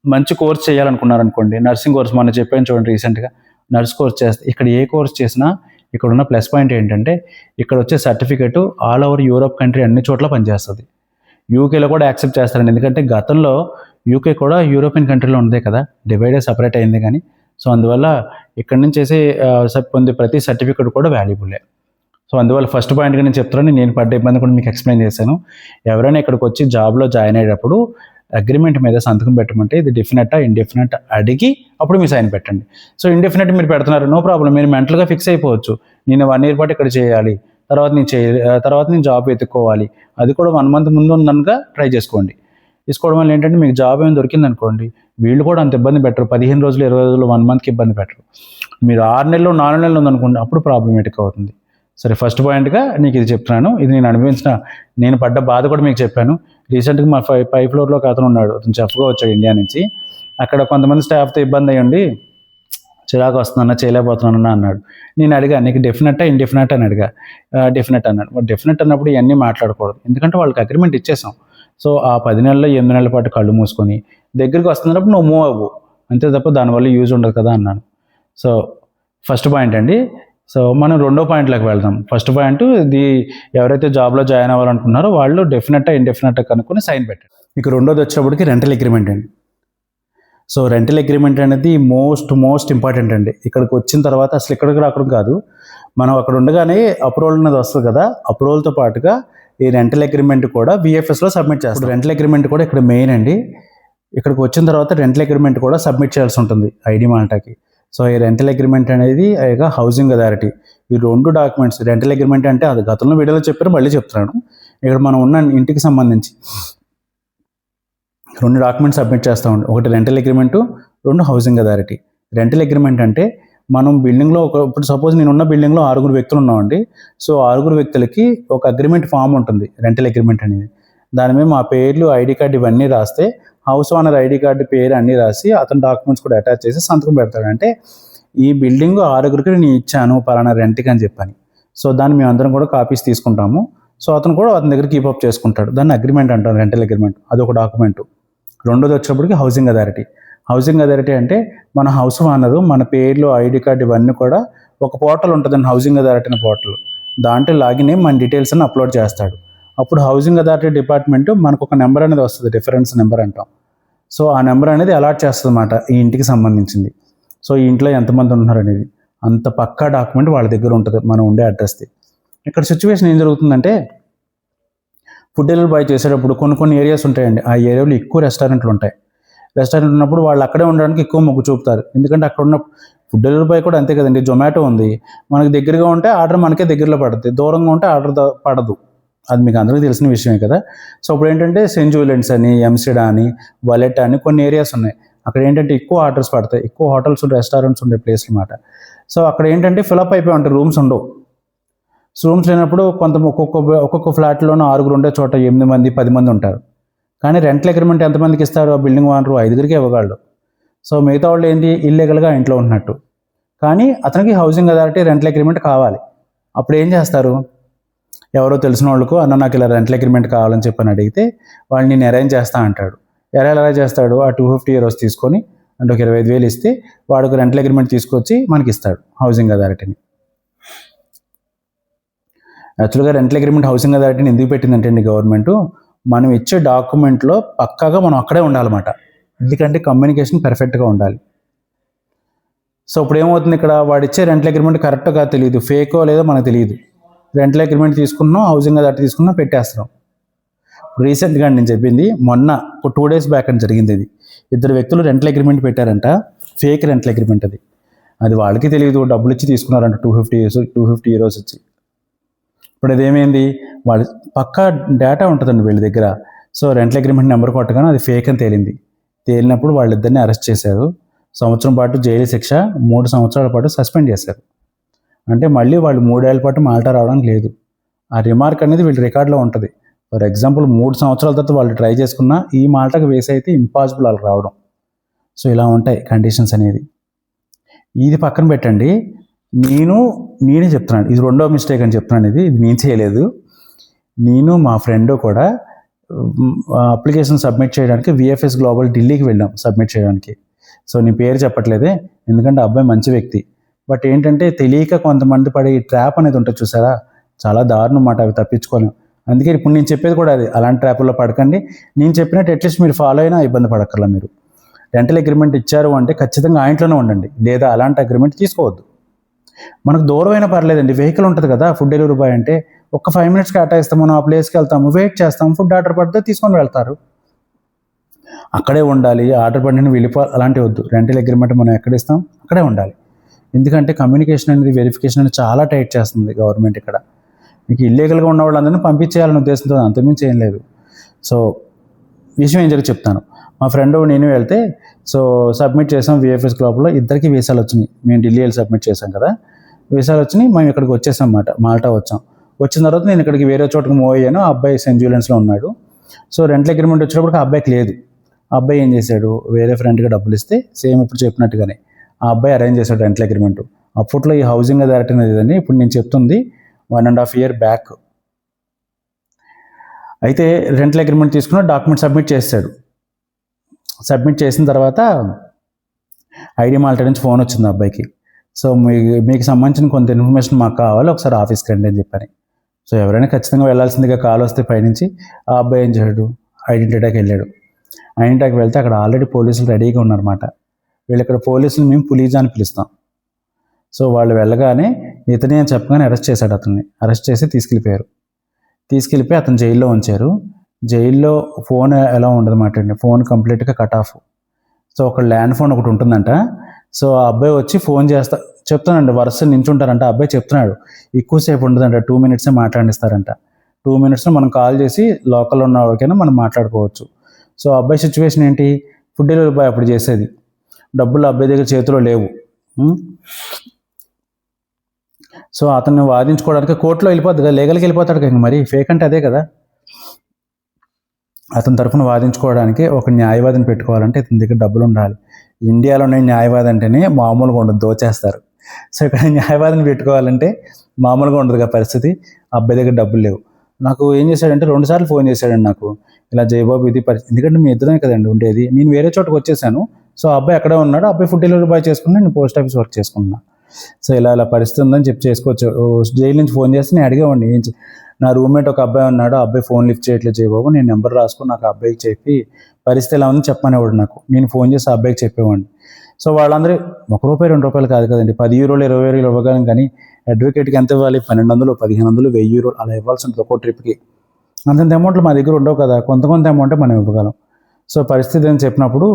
మంచి కోర్స్ చేయాలనుకున్నారనుకోండి, నర్సింగ్ కోర్స్ మొన్న చెప్పాను చూడండి రీసెంట్గా, నర్స్ కోర్స్ చేస్తే ఇక్కడ ఏ కోర్స్ చేసినా ఇక్కడ ఉన్న ప్లస్ పాయింట్ ఏంటంటే ఇక్కడ వచ్చే certificate all over Europe country అన్ని చోట్ల పనిచేస్తుంది. యూకేలో కూడా యాక్సెప్ట్ చేస్తారండి, ఎందుకంటే గతంలో యూకే కూడా యూరోపియన్ కంట్రీలో ఉందే కదా, డివైడ్ సపరేట్ అయింది కానీ. సో అందువల్ల ఇక్కడ నుంచి చేసే పొందే ప్రతి సర్టిఫికెట్ కూడా వాల్యుబులే. సో అందువల్ల ఫస్ట్ పాయింట్గా నేను చెప్తున్నాను, నేను పడ్డ ఇబ్బంది కూడా మీకు ఎక్స్ప్లెయిన్ చేశాను. ఎవరైనా ఇక్కడికి వచ్చి జాబ్లో జాయిన్ అయ్యేటప్పుడు అగ్రిమెంట్ మీద సంతకం పెట్టమంటే ఇది డెఫినెటా ఇండెఫినెట్ అడిగి అప్పుడు మీరు సైన్ పెట్టండి. సో ఇండెఫినెట్ మీరు పెడుతున్నారు, నో ప్రాబ్లం, మీరు మెంటల్గా ఫిక్స్ అయిపోవచ్చు, నేను 1 year పాటు ఇక్కడ చేయాలి, తర్వాత నేను జాబ్ వెతుక్కోవాలి, అది కూడా 1 month ముందు ఉందనుక ట్రై చేసుకోండి. తీసుకోవడం వల్ల ఏంటంటే మీకు జాబ్ ఏమైనా దొరికింది అనుకోండి, వీళ్ళు కూడా అంత ఇబ్బంది పెట్టరు, 15 రోజులు 20 రోజులు 1 monthకి ఇబ్బంది పెట్టరు. మీరు 6 నెలలు 4 నెలలు ఉందనుకోండి, అప్పుడు ప్రాబ్లమేటిక్ అవుతుంది. సరే, ఫస్ట్ పాయింట్గా నీకు ఇది చెప్తున్నాను, ఇది నేను పడ్డ బాధ కూడా మీకు చెప్పాను. రీసెంట్గా మా 5th floorలో ఒక అతను ఉన్నాడు, అతను చెఫ్గా వచ్చాడు ఇండియా నుంచి. అక్కడ కొంతమంది స్టాఫ్తో ఇబ్బంది అయ్యండి, చిరాకు వస్తుందన్నా, చేయలేకపోతున్నానన్నా అన్నాడు. నేను అడిగా, నీకు డెఫినెటా ఇండెఫినెట్ అని అడిగా. డెఫినెట్ అన్నాడు. మరి డెఫినెట్ అన్నప్పుడు ఇవన్నీ మాట్లాడకూడదు, ఎందుకంటే వాళ్ళకి అగ్రిమెంట్ ఇచ్చేసాం. సో ఆ 10 నెలలు 8 నెలల పాటు కళ్ళు మూసుకొని దగ్గరికి వస్తున్నప్పుడు నువ్వు మూవ్ అవ్వు, అంతే తప్ప దానివల్ల యూజ్ ఉండదు కదా అన్నాను. సో ఫస్ట్ పాయింట్ అండి. సో మనం 2వ పాయింట్లోకి వెళ్దాం. ఫస్ట్ పాయింట్, ఇది ఎవరైతే జాబ్లో జాయిన్ అవ్వాలనుకున్నారో వాళ్ళు డెఫినెటా ఇండెఫినెటా కనుక్కొని సైన్ పెట్టండి. ఇక 2వది వచ్చేప్పటికి రెంటల్ అగ్రిమెంట్ అండి. సో రెంటల్ అగ్రిమెంట్ అనేది మోస్ట్ ఇంపార్టెంట్ అండి. ఇక్కడికి వచ్చిన తర్వాత అసలు ఇక్కడికి రావడం కాదు, మనం అక్కడ ఉండగానే అప్రూవల్ అనేది వస్తుంది కదా, అప్రూవల్తో పాటుగా ఈ రెంటల్ అగ్రిమెంట్ కూడా VFSలో సబ్మిట్ చేస్తాం. రెంటల్ అగ్రిమెంట్ కూడా ఇక్కడ మెయిన్ అండి. ఇక్కడికి వచ్చిన తర్వాత రెంటల్ అగ్రిమెంట్ కూడా సబ్మిట్ చేయాల్సి ఉంటుంది ఐడి మాల్టాకి. సో ఈ రెంటల్ అగ్రిమెంట్ అనేది హౌసింగ్ అథారిటీ, ఈ 2 డాక్యుమెంట్స్. రెంటల్ అగ్రిమెంట్ అంటే అది గతంలో వీడియోలో చెప్పారు, మళ్ళీ చెప్తున్నాను. ఇక్కడ మనం ఉన్న ఇంటికి సంబంధించి 2 డాక్యుమెంట్స్ సబ్మిట్ చేస్తామండి. ఒకటి rental agreement, 2 housing authority. Rental agreement అంటే మనం బిల్డింగ్లో ఇప్పుడు సపోజ్ నేను ఉన్న బిల్డింగ్లో 6 వ్యక్తులు ఉన్నామండి. సో 6 వ్యక్తులకి ఒక అగ్రిమెంట్ ఫామ్ ఉంటుంది, రెంటల్ అగ్రిమెంట్ అనేది. దాని మీద మా పేర్లు, ఐడి కార్డు ఇవన్నీ రాస్తే హౌస్ ఓనర్ ఐడి కార్డు పేరు అన్నీ రాసి అతని డాక్యుమెంట్స్ కూడా అటాచ్ చేసి సంతకం పెడతాడు. అంటే ఈ బిల్డింగ్ 6 నేను ఇచ్చాను పలానా రెంట్కి అని చెప్పని. సో దాన్ని మేము అందరం కూడా కాపీస్ తీసుకుంటాము. సో అతను కూడా అతని దగ్గర కీపప్ చేసుకుంటాడు. దాన్ని అగ్రిమెంట్ అంటారు, రెంటల్ అగ్రిమెంట్. అదొక డాక్యుమెంట్. 2వది వచ్చేప్పటికి హౌసింగ్ అథారిటీ. హౌసింగ్ అథారిటీ అంటే మన హౌస్ ఓనరు మన పేర్లు, ఐడి కార్డు ఇవన్నీ కూడా ఒక పోర్టల్ ఉంటుందండి, హౌసింగ్ అథారిటీ అనే పోర్టల్. దాంట్లో లాగిన్ అయ్యి మన డీటెయిల్స్ అన్ని అప్లోడ్ చేస్తాడు. అప్పుడు హౌసింగ్ అథారిటీ డిపార్ట్మెంట్ మనకు ఒక నెంబర్ అనేది వస్తుంది, రిఫరెన్స్ నెంబర్ అంటాం. సో ఆ నెంబర్ అనేది అలాట్ చేస్తుంది అన్నమాట ఈ ఇంటికి సంబంధించింది. సో ఈ ఇంట్లో ఎంతమంది ఉన్నారు అనేది అంత పక్కా డాక్యుమెంట్ వాళ్ళ దగ్గర ఉంటుంది, మనం ఉండే అడ్రస్ది. ఇక్కడ సిచ్యువేషన్ ఏం జరుగుతుందంటే, ఫుడ్ డెలివరీ బాయ్ చేసేటప్పుడు కొన్ని ఏరియాస్ ఉంటాయండి, ఆ ఏరియాలో ఎక్కువ రెస్టారెంట్లు ఉంటాయి. రెస్టారెంట్ ఉన్నప్పుడు వాళ్ళు అక్కడే ఉండడానికి ఎక్కువ మొగ్గు చూపుతారు. ఎందుకంటే అక్కడ ఉన్న ఫుడ్ డెలివరీ బాయ్ కూడా అంతే కదండి, జొమాటో ఉంది, మనకి దగ్గరగా ఉంటే ఆర్డర్ మనకే దగ్గరలో పడుతుంది, దూరంగా ఉంటే ఆర్డర్ పడదు. అది మీకు అందరికీ తెలిసిన విషయమే కదా. సో ఇప్పుడు ఏంటంటే సెయింట్ జూలియన్స్ అని, ఎంసిడా అని, వలెట్ అని కొన్ని ఏరియాస్ ఉన్నాయి. అక్కడ ఏంటంటే ఎక్కువ ఆర్డర్స్ పడతాయి, ఎక్కువ హోటల్స్, రెస్టారెంట్స్ ఉండే ప్లేస్ అనమాట. సో అక్కడ ఏంటంటే ఫిలప్ అయిపోయి ఉంటాయి, రూమ్స్ ఉండవు. సో రూమ్స్ లేనప్పుడు ఒక్కొక్క ఫ్లాట్లోనూ 6 ఉండే చోట 8 మంది 10 మంది ఉంటారు. కానీ రెంటల్ అగ్రిమెంట్ ఎంతమందికి ఇస్తారు ఆ బిల్డింగ్ ఓనరు? 5 ఇవ్వగలడు. సో మిగతా వాళ్ళు ఏంటి, ఇల్లీగల్గా ఇంట్లో ఉంటున్నట్టు. కానీ అతనికి హౌసింగ్ అథారిటీ రెంటల్ అగ్రిమెంట్ కావాలి. అప్పుడు ఏం చేస్తారు, ఎవరో తెలిసిన వాళ్ళకు అన్న నాకు ఇలా రెంటల్ అగ్రిమెంట్ కావాలని చెప్పని అడిగితే వాళ్ళు నేను అరేంజ్ చేస్తా అంటాడు. ఎలా చేస్తాడు, ఆ 250 euros తీసుకొని అంటే ఒక 25,000 ఇస్తే వాడికి రెంటల్ అగ్రిమెంట్ తీసుకొచ్చి మనకి ఇస్తాడు హౌసింగ్ అథారిటీని. యాక్చువల్గా రెంటల్ అగ్రిమెంట్ హౌసింగ్ అథారిటీని ఎందుకు పెట్టిందంటే అండి గవర్నమెంట్, మనం ఇచ్చే డాక్యుమెంట్లో పక్కాగా మనం అక్కడే ఉండాలన్నమాట. ఎందుకంటే కమ్యూనికేషన్ పర్ఫెక్ట్గా ఉండాలి. సో ఇప్పుడు ఏమవుతుంది, ఇక్కడ వాడు ఇచ్చే రెంటల్ అగ్రిమెంట్ కరెక్ట్గా తెలియదు, ఫేకో లేదో మనకు తెలియదు. రెంటల్ అగ్రిమెంట్ తీసుకున్నాం, హౌసింగ్ అథారిటీ తీసుకున్నాం, పెట్టేస్తున్నాం. రీసెంట్గా నేను చెప్పింది మొన్న 2 days బ్యాక్ అని జరిగింది. ఇది 2 వ్యక్తులు రెంటల్ అగ్రిమెంట్ పెట్టారంట, ఫేక్ రెంటల్ అగ్రిమెంట్ అది వాళ్ళకి తెలియదు, డబ్బులు ఇచ్చి తీసుకున్నారంట 250 euros ఇచ్చి. ఇప్పుడు అదేమైంది, వాళ్ళు పక్కా డేటా ఉంటుందండి వీళ్ళ దగ్గర. సో రెంటల్ అగ్రిమెంట్ నెంబర్ కొట్టగానే అది ఫేక్ అని తేలినప్పుడు వాళ్ళిద్దరిని అరెస్ట్ చేశారు. 1 సంవత్సరం పాటు జైలు శిక్ష, 3 సంవత్సరాల పాటు సస్పెండ్ చేశారు. అంటే మళ్ళీ వాళ్ళు 3 ఏళ్ల పాటు మాల్టా రావడానికి లేదు. ఆ రిమార్క్ అనేది వీళ్ళ రికార్డులో ఉంటుంది. ఫర్ ఎగ్జాంపుల్ 3 సంవత్సరాల తర్వాత వాళ్ళు ట్రై చేసుకున్నా ఈ మాల్టాకి వేసి అయితే ఇంపాసిబుల్ వాళ్ళు రావడం. సో ఇలా ఉంటాయి కండిషన్స్ అనేది. ఇది పక్కన పెట్టండి, నేనే చెప్తున్నాను, ఇది 2వ మిస్టేక్ అని చెప్తున్నాను. ఇది నేను చేయలేదు. నేను మా ఫ్రెండ్ కూడా అప్లికేషన్ సబ్మిట్ చేయడానికి విఎఫ్ఎస్ గ్లోబల్ ఢిల్లీకి వెళ్ళాం సబ్మిట్ చేయడానికి. సో నీ పేరు చెప్పట్లేదే, ఎందుకంటే అబ్బాయి మంచి వ్యక్తి. బట్ ఏంటంటే తెలియక కొంతమంది పడే ఈ ట్రాప్ అనేది ఉంటుంది చూసారా, చాలా దారుణం అన్నమాట, అవి తప్పించుకోలేం. అందుకే ఇప్పుడు నేను చెప్పేది కూడా అది, అలాంటి ట్రాపుల్లో పడకండి. నేను చెప్పినట్టు అట్లీస్ట్ మీరు ఫాలో అయినా ఇబ్బంది పడక్కర్లా. మీరు రెంటల్ అగ్రిమెంట్ ఇచ్చారు అంటే ఖచ్చితంగా ఆ ఇంట్లోనే ఉండండి, లేదా అలాంటి అగ్రిమెంట్ తీసుకోవద్దు. మనకు దూరం అయినా పర్లేదండి, వెహికల్ ఉంటుంది కదా, ఫుడ్ డెలివరీ బాయ్ అంటే ఒక 5 minutes కేటాయిస్తాము, మనం ఆ ప్లేస్కి వెళ్తాము, వెయిట్ చేస్తాము, ఫుడ్ ఆర్డర్ పడితే తీసుకొని వెళ్తారు. అక్కడే ఉండాలి, ఆర్డర్ పడిన వెళ్ళిపోవాలి అలాంటివి వద్దు. రెంటల్ అగ్రిమెంట్ మనం ఎక్కడ ఇస్తాం అక్కడే ఉండాలి. ఎందుకంటే కమ్యూనికేషన్ అనేది, వెరిఫికేషన్ అనేది చాలా టైట్ చేస్తుంది గవర్నమెంట్ ఇక్కడ. మీకు ఇల్లీగల్గా ఉన్న వాళ్ళందరినీ పంపించేయాలనే ఉద్దేశంతో, అంతమించి ఏం లేదు. సో విషయం ఏం జరిగి చెప్తాను. మా ఫ్రెండ్ నేను వెళ్తే సో సబ్మిట్ చేసాం విఎఫ్ఎస్ గ్లోబల్లో, ఇద్దరికి వీసాలు వచ్చినాయి. మేము ఢిల్లీ వెళ్ళి సబ్మిట్ చేసాం కదా, వీసాలు వచ్చినాయి. మేము ఇక్కడికి వచ్చేసాం అన్నమాట, మాల్టా వచ్చాం. వచ్చిన తర్వాత నేను ఇక్కడికి వేరే చోటుకి మూవ్ అయ్యాను. ఆ అబ్బాయి సెయింట్ జూలియన్స్లో ఉన్నాడు. సో రెంటల్ అగ్రిమెంట్ వచ్చినప్పుడు ఆ అబ్బాయికి లేదు. ఆ అబ్బాయి ఏం చేశాడు, వేరే ఫ్రెండ్కి డబ్బులు ఇస్తే సేమ్ ఇప్పుడు చెప్పినట్టుగానే ఆ అబ్బాయి అరేంజ్ చేశాడు రెంటల్ అగ్రిమెంట్. అప్పట్లో ఈ హౌసింగ్ అథారిటీ అనేది ఇప్పుడు నేను చెప్తుంది 1.5 year బ్యాక్. అయితే రెంటల్ అగ్రిమెంట్ తీసుకున్న డాక్యుమెంట్ సబ్మిట్ చేశాడు. సబ్మిట్ చేసిన తర్వాత ఐడి మాల్టా నుంచి ఫోన్ వచ్చింది ఆ అబ్బాయికి. సో మీకు సంబంధించిన కొంత ఇన్ఫర్మేషన్ మాకు కావాలి, ఒకసారి ఆఫీస్కి రండి అని చెప్పని. సో ఎవరైనా ఖచ్చితంగా వెళ్ళాల్సిందిగా కాల్ వస్తే పైనుంచి ఆ అబ్బాయి ఏం చేయడు, ఐడెంటిటీకి వెళ్ళాడు. ఐడెంటిటీకి వెళ్తే అక్కడ ఆల్రెడీ పోలీసులు రెడీగా ఉన్నారన్నమాట. వీళ్ళు ఇక్కడ పోలీసులు మేము పులీజా అని పిలుస్తాం. సో వాళ్ళు వెళ్ళగానే ఇతనే అని చెప్పగానే అరెస్ట్ చేశాడు. అతన్ని అరెస్ట్ చేసి తీసుకెళ్ళిపోయి అతను జైల్లో ఉంచారు. జైల్లో ఫోన్ ఎలా ఉండదన్నమాట అండి, ఫోన్ కంప్లీట్గా కట్ ఆఫ్. సో ఒక ల్యాండ్ ఫోన్ ఒకటి ఉంటుందంట. సో ఆ అబ్బాయి వచ్చి ఫోన్ చెప్తానండి, వరుస నించుంటారంట. ఆ అబ్బాయి చెప్తున్నాడు ఎక్కువసేపు ఉండదంట, 2 minutes మాట్లాడిస్తారంట. 2 minutes మనం కాల్ చేసి లోకల్లో ఉన్న వాళ్ళకైనా మనం మాట్లాడుకోవచ్చు. సో ఆ అబ్బాయి సిచ్యువేషన్ ఏంటి, ఫుడ్ డెలివరీ బాయ్ అప్పుడు చేసేది, డబ్బులు అబ్బాయి దగ్గర చేతిలో లేవు. సో అతన్ని వాదించుకోవడానికి కోర్టులో వెళ్ళిపోద్ది కదా, లీగల్కి వెళ్ళిపోతాడు కదా, మరి ఫేక్ అంటే అదే కదా. అతని తరఫున వాదించుకోవడానికి ఒక న్యాయవాదిని పెట్టుకోవాలంటే ఇతని దగ్గర డబ్బులు ఉండాలి. ఇండియాలోనే న్యాయవాది అంటేనే మామూలుగా ఉండదు, దోచేస్తారు. సో ఇక్కడ న్యాయవాదిని పెట్టుకోవాలంటే మామూలుగా ఉండదు పరిస్థితి. అబ్బాయి దగ్గర డబ్బులు లేవు. నాకు ఏం చేశాడంటే 2 సార్లు ఫోన్ చేశాడండి నాకు, ఇలా జయబాబు ఇది పరిస్థితి, ఎందుకంటే మీ ఇద్దరమే కదండి ఉండేది, నేను వేరే చోటకి వచ్చేసాను, సో ఆ అబ్బాయి అక్కడే ఉన్నాడు, అబ్బాయి ఫుడ్ డెలివరీ బాయ్ చేసుకున్నా, నేను పోస్ట్ ఆఫీస్ వర్క్ చేసుకున్నా. సో ఇలా పరిస్థితి ఉందని చెప్పి చేసుకోవచ్చు. జైలు నుంచి ఫోన్ చేస్తే నేను అడిగేవాడిని, నా రూమ్మేట్ ఒక అబ్బాయి ఉన్నాడు, ఆ అబ్బాయి ఫోన్ లిఫ్ట్ చేయట్లేదు చేయబాబు, నేను నెంబర్ రాసుకుని నాకు ఆ అబ్బాయికి చెప్పి పరిస్థితి ఎలా ఉందని చెప్పనేవాడు నాకు. నేను ఫోన్ చేసి ఆ అబ్బాయికి చెప్పేవాడిని. సో వాళ్ళందరూ ₹1 ₹2 కాదు కదండి, €10 €20 ఇవ్వగలం. కానీ అడ్వకేట్కి ఎంత ఇవ్వాలి? 1200, 1500, €1000 అలా ఇవ్వాల్సి ఉంటుంది ఒక్కో ట్రిప్కి. అంతంత అమౌంట్లు మా దగ్గర ఉండవు కదా, కొంత అమౌంటే మనం ఇవ్వగలం. సో పరిస్థితి అని చెప్పినప్పుడు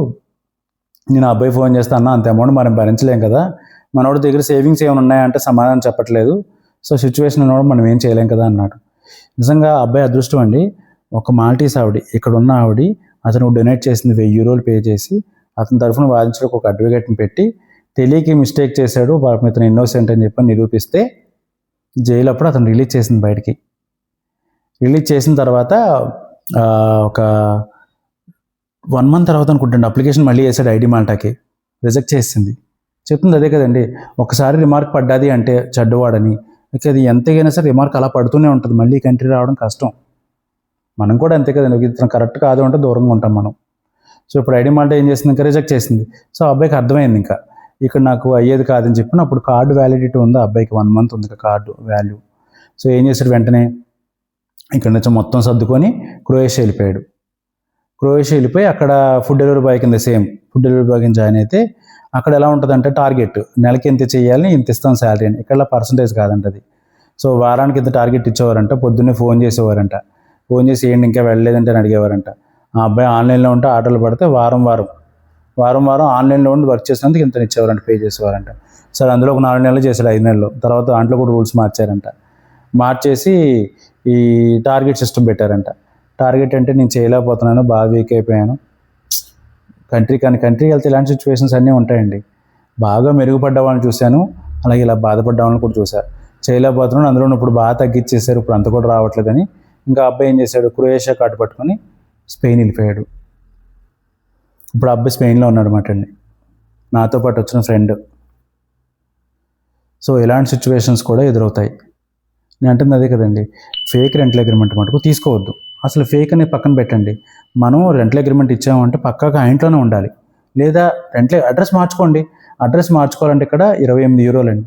నేను ఆ అబ్బాయి ఫోన్ చేస్తే, అన్న అంత అమౌంట్ మనం భరించలేం కదా, మనోడి దగ్గర సేవింగ్స్ ఏమైనా ఉన్నాయంటే సమాధానం చెప్పట్లేదు, సో సిచ్యువేషన్ ఉన్నప్పుడు మనం ఏం చేయలేం కదా అన్నాడు. నిజంగా అబ్బాయి అదృష్టం అండి. ఒక మాల్టీస్ ఆవిడ, ఇక్కడ ఉన్న ఆవిడ అతను డొనేట్ చేసింది €1000 పే చేసి అతని తరఫున వాదించడానికి ఒక అడ్వకేట్ని పెట్టి, తెలియక మిస్టేక్ చేశాడు, పాపం ఇతను ఇన్నోసెంట్ అని చెప్పి నిరూపిస్తే జైలు అప్పుడు అతను రిలీజ్ చేసింది బయటికి. రిలీజ్ చేసిన తర్వాత ఒక 1 month తర్వాత అనుకుంటాండి అప్లికేషన్ మళ్ళీ వేసాడు ఐడి మాల్టాకి, రిజెక్ట్ చేసింది. చెప్తుంది అదే కదండి, ఒకసారి రిమార్క్ పడ్డది అంటే చెడ్డవాడని, ఇక అది ఎంతైనా సరే రిమార్క్ అలా పడుతూనే ఉంటుంది, మళ్ళీ కంట్రీ రావడం కష్టం. మనం కూడా అంతే కదండి, ఇతను కరెక్ట్ కాదు అంటే దూరంగా ఉంటాం మనం. సో ఇప్పుడు ఐడి మాల్టా ఏం చేసింది, ఇంకా రిజెక్ట్ చేసింది. సో అబ్బాయికి అర్థమైంది ఇంకా ఇక్కడ నాకు అయ్యేది కాదని చెప్పి, అప్పుడు కార్డు వ్యాలిడిటీ ఉంది అబ్బాయికి, 1 month ఉంది కార్డు వాల్యూ. సో ఏం చేశాడు, వెంటనే ఇక్కడ నుంచి మొత్తం సర్దుకొని క్రొయేషియా వెళ్ళిపోయాడు. క్రొయేషియా వెళ్ళిపోయి అక్కడ ఫుడ్ డెలివరీ బాయ్ కింద, సేమ్ ఫుడ్ డెలివరీ బాయ్ కింద జాయిన్ అయితే అక్కడ ఎలా ఉంటుందంటే టార్గెట్, నెలకి ఇంత చేయాలని, ఇంత ఇస్తాం శాలరీ అని. ఇక్కడ పర్సంటేజ్ కాదంట అది. సో వారానికి ఇంత టార్గెట్ ఇచ్చేవారంట, పొద్దున్నే ఫోన్ చేసేవారంట, ఫోన్ చేసి ఏంటి ఇంకా వెళ్ళలేదంటే అని అడిగేవారంట. ఆ అబ్బాయి ఆన్లైన్లో ఉంటే ఆర్డర్లు పడితే వారం ఆన్లైన్లో ఉండి వర్క్ చేసినందుకు ఇంత ఇచ్చేవారంట, పే చేసేవారంట. సరే అందులో ఒక 4 నెలలు చేశాడు, 5 నెలలు తర్వాత దాంట్లో కూడా రూల్స్ మార్చారంట. మార్చేసి ఈ టార్గెట్ సిస్టమ్ పెట్టారంట. టార్గెట్ అంటే నేను చేయలేకపోతున్నాను, బాగా వీక్ అయిపోయాను, కంట్రీ వెళ్తే ఇలాంటి సిచ్యువేషన్స్ అన్నీ ఉంటాయండి. బాగా మెరుగుపడ్డ వాళ్ళని చూశాను, అలాగే ఇలా బాధపడ్డ వాళ్ళని కూడా చూశాను. చేయలేకపోతున్నాను, అందులో ఇప్పుడు బాగా తగ్గించేశారు, ఇప్పుడు అంత కూడా రావట్లేదని ఇంకా అబ్బాయి ఏం చేశాడు, క్రొయేషియా కార్డు పట్టుకొని స్పెయిన్ వెళ్ళిపోయాడు. ఇప్పుడు అబ్బాయి స్పెయిన్లో ఉన్నాడు అన్నమాట అండి, నాతో పాటు వచ్చిన ఫ్రెండ్. సో ఇలాంటి సిచ్యువేషన్స్ కూడా ఎదురవుతాయి. నేను అంటుంది అదే కదండి, ఫేక్ రెంటల్ అగ్రిమెంట్ మటుకు తీసుకోవద్దు. అసలు ఫేక్ అనేది పక్కన పెట్టండి, మనం రెంటల్ అగ్రిమెంట్ ఇచ్చామంటే పక్కాగా ఆ ఇంట్లోనే ఉండాలి. లేదా అడ్రస్ మార్చుకోండి. అడ్రస్ మార్చుకోవాలంటే ఇక్కడ €28 అండి.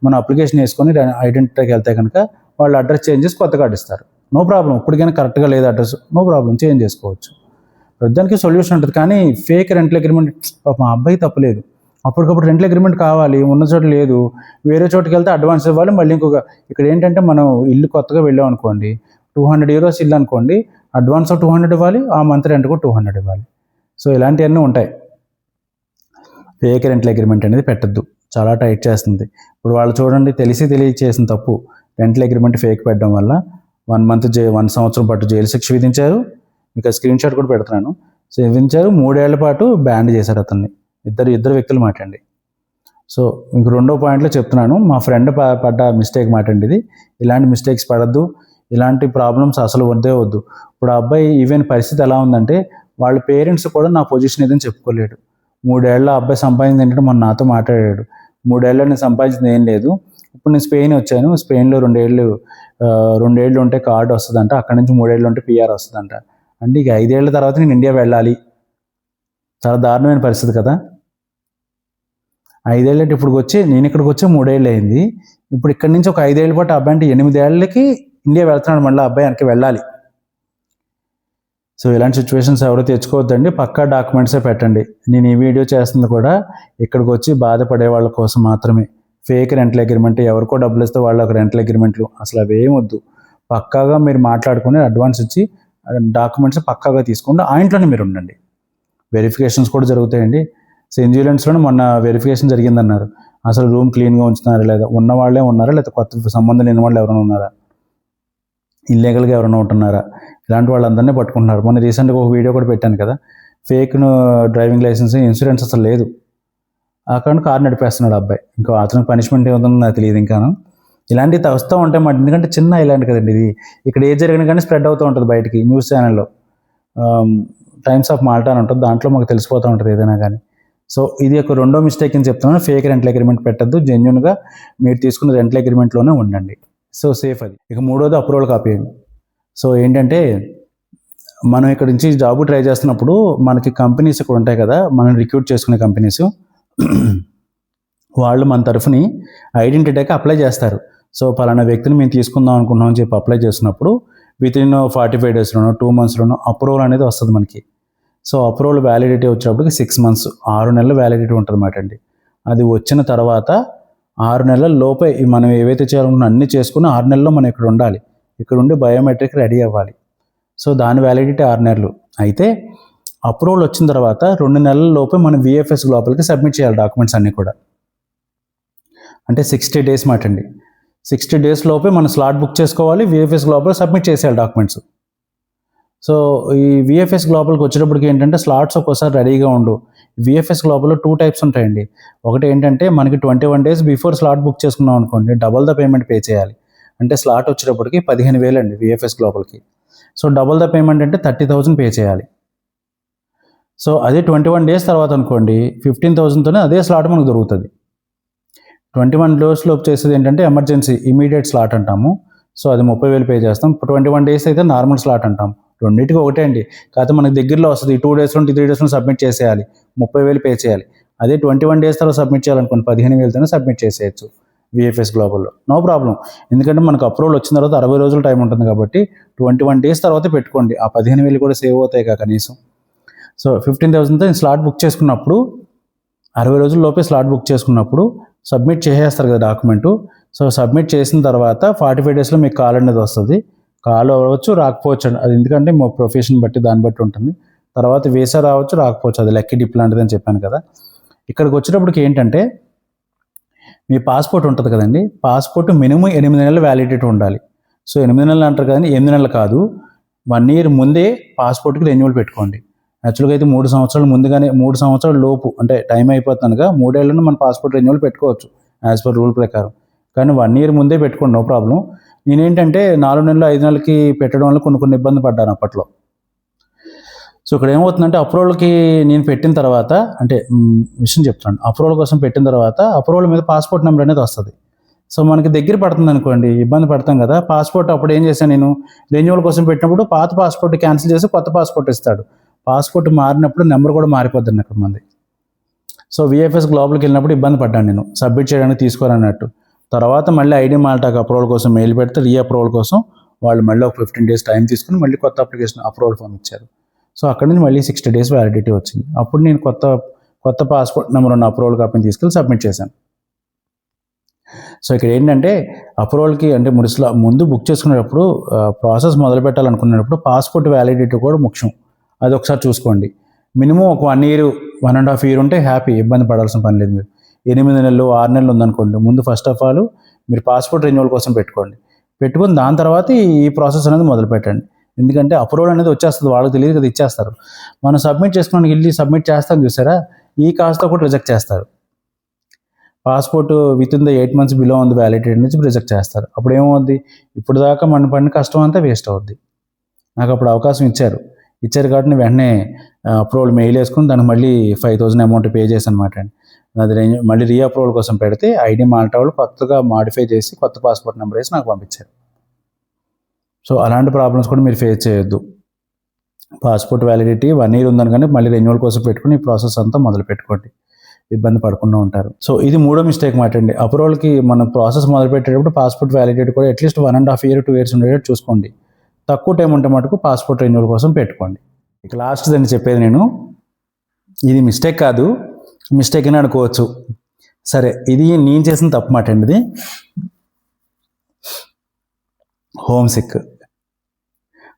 మనం అప్లికేషన్ వేసుకొని ఐడెంటిటీకి వెళ్తే కనుక వాళ్ళు అడ్రస్ చేంజ్ చేసి కొత్త కార్డు ఇస్తారు, నో ప్రాబ్లం. ఇప్పటికైనా కరెక్ట్గా లేదు అడ్రస్, నో ప్రాబ్లం, చేంజ్ చేసుకోవచ్చు, దానికి సొల్యూషన్ ఉంటుంది. కానీ ఫేక్ రెంటల్ అగ్రిమెంట్, మా అబ్బాయి తప్పలేదు, అప్పటికప్పుడు రెంటల్ అగ్రిమెంట్ కావాలి, ఉన్న చోట లేదు, వేరే చోటుకి వెళ్తే అడ్వాన్స్ ఇవ్వాలి, మళ్ళీ ఇంకొక. ఇక్కడ ఏంటంటే మనం ఇల్లు కొత్తగా వెళ్ళాం అనుకోండి, €200 ఇల్లు అనుకోండి, అడ్వాన్స్ 200 ఇవ్వాలి, ఆ మంత్ రెంట్ కూడా 200 ఇవ్వాలి. సో ఇలాంటివన్నీ ఉంటాయి. ఫేక్ రెంటల్ అగ్రిమెంట్ అనేది పెట్టద్దు, చాలా టైట్ చేస్తుంది. ఇప్పుడు వాళ్ళు చూడండి, తెలియక చేసిన తప్పు, రెంటల్ అగ్రిమెంట్ ఫేక్ పెట్టడం వల్ల 1 సంవత్సరం పాటు జైలు శిక్ష విధించారు. మీకు స్క్రీన్ షాట్ కూడా పెడుతున్నాను. సో విధించారు, 3 ఏళ్ల పాటు బ్యాన్ చేశారు అతన్ని. ఇద్దరు వ్యక్తులు మాట అండి. సో ఇంక రెండో పాయింట్లో చెప్తున్నాను, మా ఫ్రెండ్ పడ్డ మిస్టేక్ మాట అండి ఇది. ఇలాంటి మిస్టేక్స్ పడద్దు, ఇలాంటి ప్రాబ్లమ్స్ అసలు వద్దు. ఇప్పుడు ఆ అబ్బాయి ఈవెన్ పరిస్థితి ఎలా ఉందంటే, వాళ్ళ పేరెంట్స్ కూడా నా పొజిషన్ ఏదని చెప్పుకోలేడు. 3 ఏళ్ళ అబ్బాయి సంపాదించింది ఏంటంటే మొన్న నాతో మాట్లాడాడు, 3 ఏళ్ళలో నేను సంపాదించింది ఏం లేదు, ఇప్పుడు నేను స్పెయిన్ వచ్చాను, స్పెయిన్లో 2 ఏళ్ళు ఉంటే కార్డు వస్తుందంట, అక్కడి నుంచి 3 ఏళ్ళు ఉంటే PR వస్తుందంట. అంటే ఇక 5 ఏళ్ళ తర్వాత నేను ఇండియా వెళ్ళాలి. చాలా దారుణమైన పరిస్థితి కదా. 5 ఏళ్ళంటే నేను ఇక్కడికి వచ్చి 3 ఏళ్ళు అయింది. ఇప్పుడు ఇక్కడి నుంచి ఒక 5 ఏళ్ళ పాటు అబ్బాయి అంటే 8 ఏళ్ళకి ఇండియా వెళ్తున్నాడు, మళ్ళీ అబ్బాయి వెనక్కి వెళ్ళాలి. సో ఇలాంటి సిచ్యువేషన్స్ ఎవరు తెచ్చుకోవద్దండి, పక్కా డాక్యుమెంట్సే పెట్టండి. నేను ఈ వీడియో చేస్తుంది కూడా ఇక్కడికి వచ్చి బాధపడే వాళ్ళ కోసం మాత్రమే. ఫేక్ రెంటల్ అగ్రిమెంట్, ఎవరికో డబ్బులు ఇస్తే వాళ్ళకి రెంటల్ అగ్రిమెంట్లు అసలు అవేం వద్దు. పక్కాగా మీరు మాట్లాడుకుని అడ్వాన్స్ ఇచ్చి డాక్యుమెంట్స్ పక్కాగా తీసుకోండి, ఆ ఇంట్లోనే మీరు ఉండండి. వెరిఫికేషన్స్ కూడా జరుగుతాయండి. సెయింట్ జిలెంట్స్లోనే మొన్న వెరిఫికేషన్ జరిగిందన్నారు. అసలు రూమ్ క్లీన్గా ఉంచుతున్నారా లేదా, ఉన్న వాళ్ళే ఉన్నారా లేదా కొత్త సంబంధం లేని వాళ్ళు ఎవరైనా ఉన్నారా, ఇల్లీగల్గా ఎవరైనా ఉంటున్నారా, ఇలాంటి వాళ్ళందరినీ పట్టుకుంటున్నారు. మొన్న రీసెంట్గా ఒక వీడియో కూడా పెట్టాను కదా, ఫేక్ డ్రైవింగ్ లైసెన్స్, ఇన్సూరెన్స్ అసలు లేదు, అక్కడ కారు నడిపేస్తున్నాడు అబ్బాయి. ఇంకా అతనికి పనిష్మెంట్ ఏముందో నాకు తెలియదు. ఇంకాను ఇలాంటివి వస్తూ ఉంటాయి మాట. ఎందుకంటే చిన్న ఐలాండ్ కదండి ఇది, ఇక్కడ ఏది జరిగినా కానీ స్ప్రెడ్ అవుతూ ఉంటుంది బయటికి. న్యూస్ ఛానల్లో టైమ్స్ ఆఫ్ మాల్టా అని ఉంటుంది, దాంట్లో మాకు తెలిసిపోతూ ఉంటుంది ఏదైనా కానీ. సో ఇది ఒక రెండో మిస్టేక్ అని చెప్తున్నాను, ఫేక్ రెంటల్ అగ్రిమెంట్ పెట్టద్దు, జెన్యున్గా మీరు తీసుకున్న రెంటల్ అగ్రిమెంట్లోనే ఉండండి. సో సేఫ్ అది. ఇక మూడోది అప్రూవల్ కాపీ అండి. సో ఏంటంటే మనం ఇక్కడ నుంచి జాబ్ ట్రై చేస్తున్నప్పుడు మనకి కంపెనీస్ ఇక్కడ ఉంటాయి కదా, మనం రిక్రూట్ చేసుకునే కంపెనీస్, వాళ్ళు మన తరఫుని ఐడెంటిటీకి అప్లై చేస్తారు. సో పలానా వ్యక్తిని మేము తీసుకుందాం అనుకున్నాం అని చెప్పి అప్లై చేసినప్పుడు వితిన్ 45 డేస్లోనో 2 మంత్స్లోనో అప్రూవల్ అనేది వస్తుంది మనకి. సో అప్రూవల్ వ్యాలిడిటీ వచ్చేటప్పటికి 6 మంత్స్, 6 నెలల వ్యాలిడిటీ ఉంటుంది అన్నమాట అండి. అది వచ్చిన తర్వాత 6 నెలల లోపే మనం ఏవైతే చేయాలనుకున్నా అన్నీ చేసుకుని 6 నెలల్లో మనం ఇక్కడ ఉండాలి. ఇక్కడ ఉండి బయోమెట్రిక్ రెడీ అవ్వాలి. సో దాని వ్యాలిడిటీ 6 నెలలు. అయితే అప్రూవల్ వచ్చిన తర్వాత 2 నెలల లోపే మనం VFS లోపలికి సబ్మిట్ చేయాలి డాక్యుమెంట్స్ అన్నీ కూడా. అంటే 60 డేస్ మాట అండి. 60 డేస్ లోపే మనం స్లాట్ బుక్ చేసుకోవాలి, VFS లోపల సబ్మిట్ చేసేయాలి డాక్యుమెంట్స్. సో ఈ VFS లోపలికి వచ్చేటప్పటికి ఏంటంటే స్లాట్స్ ఒక్కోసారి రెడీగా ఉండు. VFS లోపల 2 టైప్స్ ఉంటాయండి. ఒకటి ఏంటంటే మనకి 21 డేస్ బిఫోర్ స్లాట్ బుక్ చేసుకున్నాం అనుకోండి, డబల్ ద పేమెంట్ పే చేయాలి. అంటే స్లాట్ వచ్చేటప్పటికి 15,000 అండి VFS లోపలికి. సో డబల్ ద పేమెంట్ అంటే 30,000 పే చేయాలి. సో అదే 21 డేస్ తర్వాత అనుకోండి 15,000తోనే అదే స్లాట్ మనకు దొరుకుతుంది. 21 డేస్ లోపు చేసేది ఏంటంటే ఎమర్జెన్సీ ఇమీడియట్ స్లాట్ అంటాము. సో అది 30,000 పే చేస్తాం. 21 డేస్ అయితే నార్మల్ స్లాట్ అంటాం. రెండింటికి ఒకటే అండి. కాకపోతే మనకి దగ్గరలో వస్తుంది. 2 డేస్లో 3 డేస్లో సబ్మిట్ చేసేయాలి, 30,000 పే చేయాలి. అదే 21 డేస్ తర్వాత సబ్మిట్ చేయాలనుకోండి 15,000తోనే సబ్మిట్ చేసేయచ్చు VFS గ్లోబల్లో, నో ప్రాబ్లం. ఎందుకంటే మనకు అప్రూవల్ వచ్చిన తర్వాత 60 రోజులు టైం ఉంటుంది కాబట్టి 21 డేస్ తర్వాత పెట్టుకోండి. ఆ 15,000 కూడా సేవ్ అవుతాయి కనీసం. సో 15,000తో స్లాట్ బుక్ చేసుకున్నప్పుడు 60 రోజుల లోపే స్లాట్ బుక్ చేసుకున్నప్పుడు సబ్మిట్ చేసేస్తారు కదా డాక్యుమెంటు. సో సబ్మిట్ చేసిన తర్వాత 45 డేస్లో మీకు కాల్ అనేది వస్తుంది. కాల్ అవ్వచ్చు, రాకపోవచ్చు. అది ఎందుకంటే మా ప్రొఫెషన్ బట్టి దాన్ని బట్టి ఉంటుంది. తర్వాత వీసా రావచ్చు, రాకపోవచ్చు. అది లక్కీ డిప్ లాంటిది అని చెప్పాను కదా. ఇక్కడికి వచ్చేటప్పటికి ఏంటంటే మీ పాస్పోర్ట్ ఉంటుంది కదండి, పాస్పోర్ట్ మినిమం 8 నెలల వ్యాలిడిటీ ఉండాలి. సో 8 నెలలు అంటారు కదండి, 8 నెలలు కాదు, 1 ఇయర్ ముందే పాస్పోర్ట్కి రెన్యూవల్ పెట్టుకోండి. యాక్చువల్గా అయితే 3 సంవత్సరాల ముందుగానే 3 సంవత్సరాల లోపు అంటే టైం అయిపోతుందిగా 3 ఏళ్ళను మన పాస్పోర్ట్ రెన్యూవల్ పెట్టుకోవచ్చు యాజ్ పర్ రూల్ ప్రకారం. కానీ 1 ఇయర్ ముందే పెట్టుకోండి, నో ప్రాబ్లం. నేనేంటంటే 4 నెలలు 5 నెలలకి పెట్టడం వల్ల కొన్ని ఇబ్బంది పడ్డాను అప్పట్లో. సో ఇక్కడ ఏమవుతుందంటే అప్రూవల్కి నేను పెట్టిన తర్వాత అంటే విషయం చెప్తాను. అప్రూవల్ కోసం పెట్టిన తర్వాత అప్రూవల్ మీద పాస్పోర్ట్ నెంబర్ అనేది వస్తుంది. సో మనకి దగ్గర పడుతుంది అనుకోండి, ఇబ్బంది పడతాం కదా. పాస్పోర్ట్ అప్పుడు ఏం చేశాను నేను, రెన్యూవల్ కోసం పెట్టినప్పుడు పాత పాస్పోర్ట్ క్యాన్సిల్ చేసి కొత్త పాస్పోర్ట్ ఇస్తాడు. పాస్పోర్ట్ మారినప్పుడు నెంబర్ కూడా మారిపోద్దండి అక్కడ మంది. సో VFS గ్లోబల్కి వెళ్ళినప్పుడు ఇబ్బంది పడ్డాను నేను, సబ్మిట్ చేయడానికి తీసుకోరన్నట్టు. తర్వాత మళ్ళీ ID మాల్టాకి అప్రూవల్ కోసం మెయిల్ పెడితే రీఅప్రూవల్ కోసం వాళ్ళు మళ్ళీ ఒక 15 డేస్ టైం తీసుకుని మళ్ళీ కొత్త అప్లికేషన్ అప్రూవల్ ఫామ్ ఇచ్చారు. సో అక్కడి నుంచి మళ్ళీ 60 డేస్ వ్యాలిడిటీ వచ్చింది. అప్పుడు నేను కొత్త పాస్పోర్ట్ నెంబర్ ఉన్న అప్రూవల్ కాపీని తీసుకెళ్ళి సబ్మిట్ చేశాను. సో ఇక్కడ ఏంటంటే అప్రూవల్కి అంటే ముందు బుక్ చేసుకునేటప్పుడు ప్రాసెస్ మొదలు పెట్టాలనుకునేటప్పుడు పాస్పోర్ట్ వ్యాలిడిటీ కూడా ముఖ్యం. అది ఒకసారి చూసుకోండి. మినిమం ఒక 1 ఇయర్ 1.5 ఇయర్ ఉంటే హ్యాపీ, ఇబ్బంది పడాల్సిన పని లేదు. మీరు 8 నెలలు 6 నెలలు ఉందనుకోండి, ముందు ఫస్ట్ ఆఫ్ ఆల్ మీరు పాస్పోర్ట్ రెన్యూవల్ కోసం పెట్టుకొని దాని తర్వాత ఈ ప్రాసెస్ అనేది మొదలు పెట్టండి. ఎందుకంటే అప్రూవల్ అనేది వచ్చేస్తుంది, వాళ్ళకి తెలియదు కదా, ఇచ్చేస్తారు. మనం సబ్మిట్ చేసుకోవడానికి వెళ్ళి సబ్మిట్ చేస్తాం చూసారా, ఈ కాస్త కూడా రిజెక్ట్ చేస్తారు. Passport with in the 8 months below ఉంది వ్యాలిడిటీ నుంచి రిజెక్ట్ చేస్తారు. అప్పుడు ఏమవుద్ది, ఇప్పుడు దాకా మన పడిన కష్టం అంతా వేస్ట్ అవుద్ది. నాకు అప్పుడు అవకాశం ఇచ్చారు కాబట్టి నేను వెంటనే అప్రూవల్ మెయిల్ వేసుకుని దానికి మళ్ళీ 5,000 అమౌంట్ పే చేశాను అనమాట అండి. అది మళ్ళీ రీఅప్రూవల్ కోసం పెడితే ID మాల్టా వాళ్ళు కొత్తగా మాడిఫై చేసి కొత్త పాస్పోర్ట్ నెంబర్ వేసి నాకు పంపించారు. సో అలాంటి ప్రాబ్లమ్స్ కూడా మీరు ఫేస్ చేయొద్దు. పాస్పోర్ట్ వ్యాలిడిటీ 1 ఇయర్ ఉందని కానీ మళ్ళీ రెన్యూవల్ కోసం పెట్టుకుని ఈ ప్రాసెస్ అంతా మొదలు పెట్టుకోండి, ఇబ్బంది పడకుండా ఉంటారు. సో ఇది 3వ మిస్టేక్ మాట అండి. అప్రూవల్కి మనం ప్రాసెస్ మొదలు పెట్టేటప్పుడు పాస్పోర్ట్ వ్యాలిడిటీ కూడా అట్లీస్ట్ 1.5 ఇయర్ 2 ఇయర్స్ ఉండేటట్టు చూసుకోండి. తక్కువ టైం ఉంటే మటుకు పాస్పోర్ట్ రెన్యూవల్ కోసం పెట్టుకోండి. ఇక లాస్ట్ దాన్ని చెప్పేది నేను, ఇది మిస్టేక్ కాదు, మిస్టేక్ అని అనుకోవచ్చు. సరే, ఇది నేను చేసిన తప్పు మాట అండి. ఇది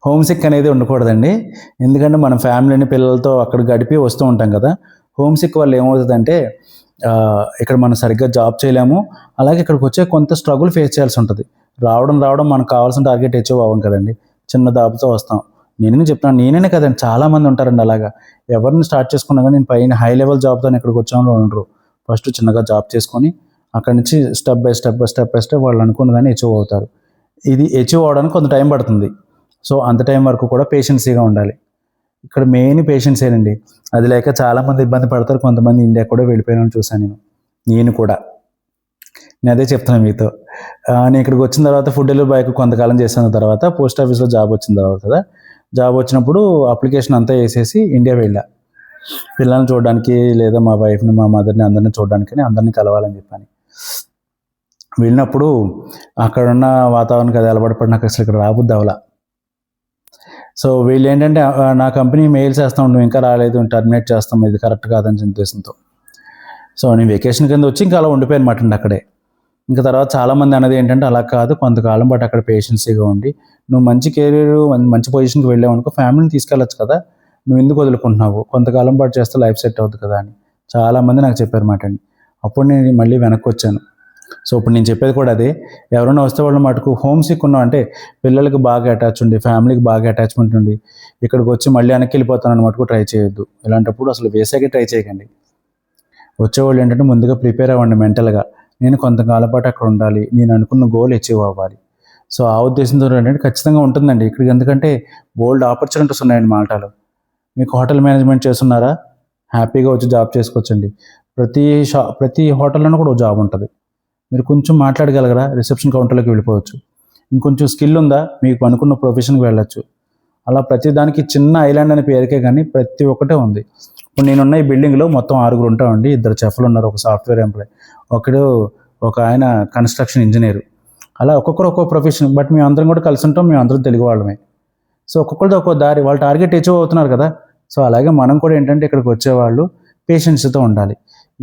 హోమ్ సిక్ అనేది ఉండకూడదండి. ఎందుకంటే మనం ఫ్యామిలీని పిల్లలతో అక్కడ గడిపి వస్తూ ఉంటాం కదా. హోమ్ సిక్ వల్ల ఏమవుతుందంటే ఇక్కడ మనం సరిగ్గా జాబ్ చేయలేము, అలాగే ఇక్కడికి వచ్చే కొంత స్ట్రగుల్ ఫేస్ చేయాల్సి ఉంటుంది. రావడం మనకు కావాల్సిన టార్గెట్ అచీవ్ అవ్వం కదండి, చిన్న దాబుతో వస్తాం. నేనే చెప్తాను, నేనే కదండి, చాలామంది ఉంటారండి అలాగా. ఎవరిని స్టార్ట్ చేసుకున్నా కానీ నేను పైన హై లెవెల్ జాబ్తో ఇక్కడికి వచ్చామో ఉండరు. ఫస్ట్ చిన్నగా జాబ్ చేసుకొని అక్కడి నుంచి స్టెప్ బై స్టెప్ వాళ్ళు అనుకున్న దాన్ని అచీవ్ అవుతారు. ఇది అచీవ్ అవ్వడానికి కొంత టైం పడుతుంది. సో అంత టైం వరకు కూడా పేషెన్సీగా ఉండాలి. ఇక్కడ మెయిన్ పేషెన్సేనండి. అది లేక చాలామంది ఇబ్బంది పడతారు. కొంతమంది ఇండియా కూడా వెళ్ళిపోయినా చూసాను నేను కూడా. నేను అదే చెప్తున్నాను మీతో. నేను ఇక్కడికి వచ్చిన తర్వాత ఫుడ్ డెలివరీ బాయ్కి కొంతకాలం చేసిన తర్వాత పోస్ట్ ఆఫీస్లో జాబ్ వచ్చిన తర్వాత కదా, జాబ్ వచ్చినప్పుడు అప్లికేషన్ అంతా వేసేసి ఇండియా వెళ్ళా. పిల్లల్ని చూడడానికి, లేదా మా వైఫ్ని, మా మదర్ని అందరిని చూడడానికి, అందరినీ కలవాలని చెప్పని వెళ్ళినప్పుడు అక్కడున్న వాతావరణానికి అది అలవాటు పడి నాకు అసలు ఇక్కడ రాబుద్ది అవలా. సో వీళ్ళు ఏంటంటే నా కంపెనీ మెయిల్స్ వేస్తూ ఉంటాం, ఇంకా రాలేదు, టర్మినేట్ చేస్తాం, ఇది కరెక్ట్ కాదని ఉద్దేశంతో. సో నేను వెకేషన్ కింద వచ్చి ఇంకా అలా ఉండిపోయాను మాట అండి అక్కడే. ఇంకా తర్వాత చాలామంది అన్నది ఏంటంటే అలా కాదు, కొంతకాలం పాటు అక్కడ పేషెన్సీగా ఉండి నువ్వు మంచి కెరీర్ మంచి పొజిషన్కి వెళ్ళావు అనుకో, ఫ్యామిలీని తీసుకెళ్ళచ్చు కదా, నువ్వు ఎందుకు వదులుకుంటున్నావు, కొంతకాలం పాటు చేస్తే లైఫ్ సెట్ అవుతుంది కదా అని చాలామంది నాకు చెప్పారు మాట అండి. అప్పుడు నేను మళ్ళీ వెనక్కి వచ్చాను. సో ఇప్పుడు నేను చెప్పేది కూడా అదే, ఎవరైనా వస్తే వాళ్ళ మటుకు హోమ్ సిక్ ఉన్నాం అంటే పిల్లలకి బాగా అటాచ్ ఉండి, ఫ్యామిలీకి బాగా అటాచ్మెంట్ ఉండి ఇక్కడికి వచ్చి మళ్ళీ వెనక్కి వెళ్ళిపోతానని మటుకు ట్రై చేయొద్దు. ఇలాంటప్పుడు అసలు వేసాకే ట్రై చేయకండి. వచ్చేవాళ్ళు ఏంటంటే ముందుగా ప్రిపేర్ అవ్వండి మెంటల్గా, నేను కొంతకాలం పాటు అక్కడ ఉండాలి, నేను అనుకున్న గోల్ అచీవ్ అవ్వాలి. సో ఆ ఉద్దేశంతో ఏంటంటే ఖచ్చితంగా ఉంటుందండి ఇక్కడికి. ఎందుకంటే బోల్డ్ ఆపర్చునిటీస్ ఉన్నాయండి మాల్టాలో. మీకు హోటల్ మేనేజ్మెంట్ చేస్తున్నారా, హ్యాపీగా వచ్చి జాబ్ చేసుకోవచ్చండి. ప్రతి హోటల్లోనూ కూడా జాబ్ ఉంటుంది. మీరు కొంచెం మాట్లాడగలగరా, రిసెప్షన్ కౌంటర్లోకి వెళ్ళిపోవచ్చు. ఇంకొంచెం స్కిల్ ఉందా, మీకు అనుకున్న ప్రొఫెషన్కి వెళ్ళచ్చు. అలా ప్రతి దానికి చిన్న ఐలాండ్ అనే పేరుకే కానీ ప్రతి ఒక్కటే ఉంది. ఇప్పుడు నేనున్న ఈ బిల్డింగ్లో మొత్తం 6 ఉంటామండి. 2 చెఫ్లు ఉన్నారు, ఒక సాఫ్ట్వేర్ ఎంప్లాయ్, ఒక ఆయన కన్స్ట్రక్షన్ ఇంజనీర్. అలా ఒక్కొక్కరు ఒక్కొక్క ప్రొఫెషన్. బట్ మేము అందరం కూడా కలిసి ఉంటాం, మేము అందరం తెలుగు వాళ్ళమే. సో ఒక్కొక్కరితో ఒక్కొక్క దారి, వాళ్ళు టార్గెట్ అచీవ్ అవుతున్నారు కదా. సో అలాగే మనం కూడా ఏంటంటే ఇక్కడికి వచ్చేవాళ్ళు పేషెన్స్తో ఉండాలి.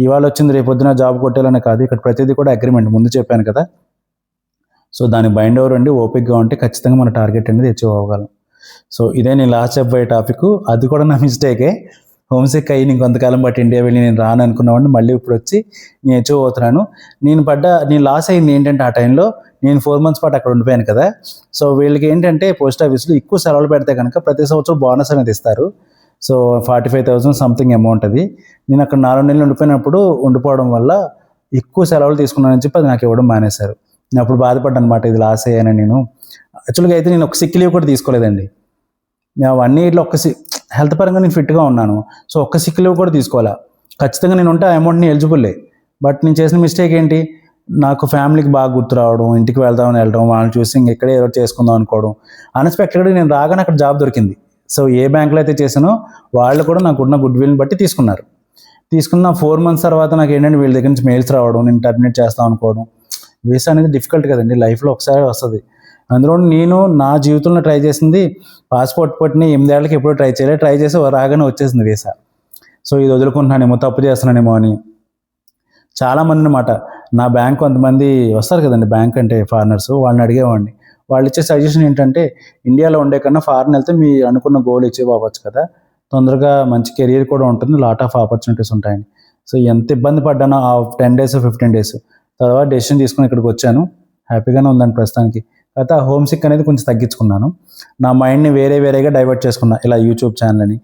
ఇవాళ వచ్చింది రేపొద్దున జాబ్ కొట్టాలనే కాదు, ఇక్కడ ప్రతిదీ కూడా అగ్రిమెంట్, ముందు చెప్పాను కదా. సో దానికి బైండ్ ఓవర్ అండి, ఓపిక్గా ఉంటే ఖచ్చితంగా మన టార్గెట్ అనేది అచీవ్ అవ్వగలం. సో ఇదే నేను లాస్ట్ చెప్పబోయే టాపిక్. అది కూడా నా మిస్టేకే. హోమ్ సిక్ అయ్యి నేను కొంతకాలం బట్టి ఇండియా వెళ్ళి నేను రాను అనుకున్నామండి, మళ్ళీ ఇప్పుడు వచ్చి నేను అచీవ్ అవుతున్నాను. నేను లాస్ అయింది ఏంటంటే ఆ టైంలో నేను 4 months పాటు అక్కడ ఉండిపోయాను కదా. సో వీళ్ళకి ఏంటంటే పోస్ట్ ఆఫీస్లో ఎక్కువ సెలవులు పెడితే కనుక ప్రతి సంవత్సరం బోనస్ అనేది ఇస్తారు. సో 45,000 సంథింగ్ అమౌంట్ అది. నేను అక్కడ 4 నెలలు ఉండిపోవడం వల్ల ఎక్కువ సెలవులు తీసుకున్నానని చెప్పి అది నాకు ఇవ్వడం మానేశారు. నేను అప్పుడు బాధపడ్డాను అనమాట, ఇది లాస్ అయ్యాను నేను. యాక్చువల్గా అయితే నేను ఒక సిక్ లీవ్ కూడా తీసుకోలేదండి. నేను అవన్నీ ఇట్లా హెల్త్ పరంగా నేను ఫిట్గా ఉన్నాను. సో ఒక్క సిక్ లీవ్ కూడా తీసుకోవాలా. ఖచ్చితంగా నేను ఉంటే ఆ అమౌంట్ని ఎలిజిబుల్లే. బట్ నేను చేసిన మిస్టేక్ ఏంటి, నాకు ఫ్యామిలీకి బాగా గుర్తు రావడం, ఇంటికి వెళ్దామని వెళ్ళడం, వాళ్ళని చూసి ఇక్కడే ఏదో చేసుకుందాం అనుకోవడం. అన్ఎక్స్పెక్టెడ్గా నేను రాగానే అక్కడ జాబ్ దొరికింది. సో ఏ బ్యాంకులో అయితే చేశానో వాళ్ళు కూడా నాకున్న గుడ్ విల్ని బట్టి తీసుకున్న 4 months తర్వాత నాకు ఏంటంటే వీళ్ళ దగ్గర నుంచి మెయిల్స్ రావడం, నేను టర్మినేట్ చేస్తాం అనుకోవడం. వీసా అనేది డిఫికల్ట్ కదండి, లైఫ్లో ఒకసారి వస్తుంది. అందులో నేను నా జీవితంలో ట్రై చేసింది, పాస్పోర్ట్ పట్టిన 8 ఏళ్ళకి ఎప్పుడో ట్రై చేసి రాగానే వచ్చేసింది వీసా. సో ఇది వదులుకుంటున్నానేమో, తప్పు చేస్తున్నానేమో అని చాలామంది అనమాట. నా బ్యాంక్ కొంతమంది వస్తారు కదండి, బ్యాంక్ అంటే ఫారినర్స్, వాళ్ళని అడిగేవాడిని. వాళ్ళు ఇచ్చే సజెషన్ ఏంటంటే ఇండియాలో ఉండే కన్నా ఫారిన్ వెళ్తే మీ అనుకున్న గోల్ అచీవ్ అవ్వచ్చు కదా, తొందరగా మంచి కెరీర్ కూడా ఉంటుంది, లాట్ ఆఫ్ ఆపర్చునిటీస్ ఉంటాయని. సో ఎంత ఇబ్బంది పడ్డానో ఆ 10 days 15 days తర్వాత డెసిషన్ తీసుకుని ఇక్కడికి వచ్చాను. హ్యాపీగానే ఉందండి ప్రస్తుతానికి. అయితే ఆ హోమ్ సిక్ అనేది కొంచెం తగ్గించుకున్నాను. నా మైండ్ని వేరేగా డైవర్ట్ చేసుకున్నా, ఇలా యూట్యూబ్ ఛానల్ అని,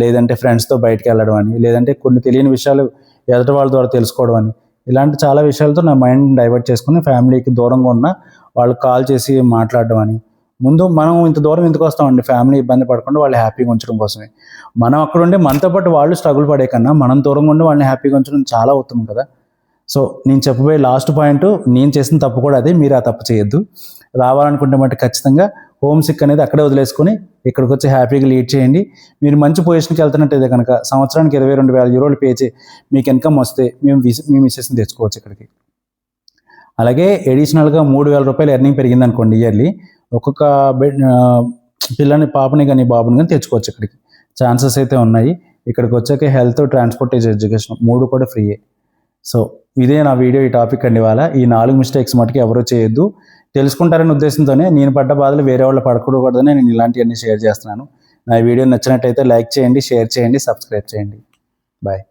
లేదంటే ఫ్రెండ్స్తో బయటకు వెళ్ళడం అని, లేదంటే కొన్ని తెలియని విషయాలు ఎదుటి వాళ్ళ ద్వారా తెలుసుకోవడం అని, ఇలాంటి చాలా విషయాలతో నా మైండ్ని డైవర్ట్ చేసుకుని ఫ్యామిలీకి దూరంగా ఉన్న వాళ్ళకి కాల్ చేసి మాట్లాడడం అని. ముందు మనం ఇంత దూరం ఎందుకు వస్తామండి, ఫ్యామిలీ ఇబ్బంది పడకుండా వాళ్ళు హ్యాపీగా ఉంచడం కోసమే. మనం అక్కడ ఉండి మనతో పాటు వాళ్ళు స్ట్రగుల్ పడే కన్నా మనం దూరంగా ఉండి వాళ్ళని హ్యాపీగా ఉంచడం చాలా ఉత్తమం కదా. సో నేను చెప్పబోయే లాస్ట్ పాయింట్, నేను చేసిన తప్పు కూడా అదే, మీరు ఆ తప్పు చేయొద్దు. రావాలనుకుంటే మట్టి ఖచ్చితంగా హోమ్ సిక్ అనేది అక్కడే వదిలేసుకొని ఇక్కడికి వచ్చి హ్యాపీగా లీడ్ చేయండి. మీరు మంచి పొజిషన్కి వెళ్తున్నట్టయితే కనుక సంవత్సరానికి 22,000 euros పే చేసి మీకు ఇన్కమ్ వస్తే మీ మిస్సెస్ని తెచ్చుకోవచ్చు ఇక్కడికి. అలాగే అడిషనల్గా 3,000 రూపాయలు ఎర్నింగ్ పెరిగింది అనుకోండి ఇయర్లీ, ఒక్కొక్క పాపని కానీ బాబుని కానీ తెచ్చుకోవచ్చు ఇక్కడికి. ఛాన్సెస్ అయితే ఉన్నాయి. ఇక్కడికి వచ్చాక హెల్త్, ట్రాన్స్పోర్టేషన్, ఎడ్యుకేషన్ 3 కూడా ఫ్రీయే. సో ఇదే నా వీడియో, ఈ టాపిక్ అండి ఇవాళ. ఈ 4 మిస్టేక్స్ మటుకు ఎవరూ చేయొద్దు. తెలుసుకుంటారనే ఉద్దేశంతోనే, నేను పడ్డ బాధలు వేరే వాళ్ళు పడకూడదని నేను ఇలాంటివన్నీ షేర్ చేస్తున్నాను. నా వీడియో నచ్చినట్టయితే లైక్ చేయండి, షేర్ చేయండి, సబ్స్క్రైబ్ చేయండి. బాయ్.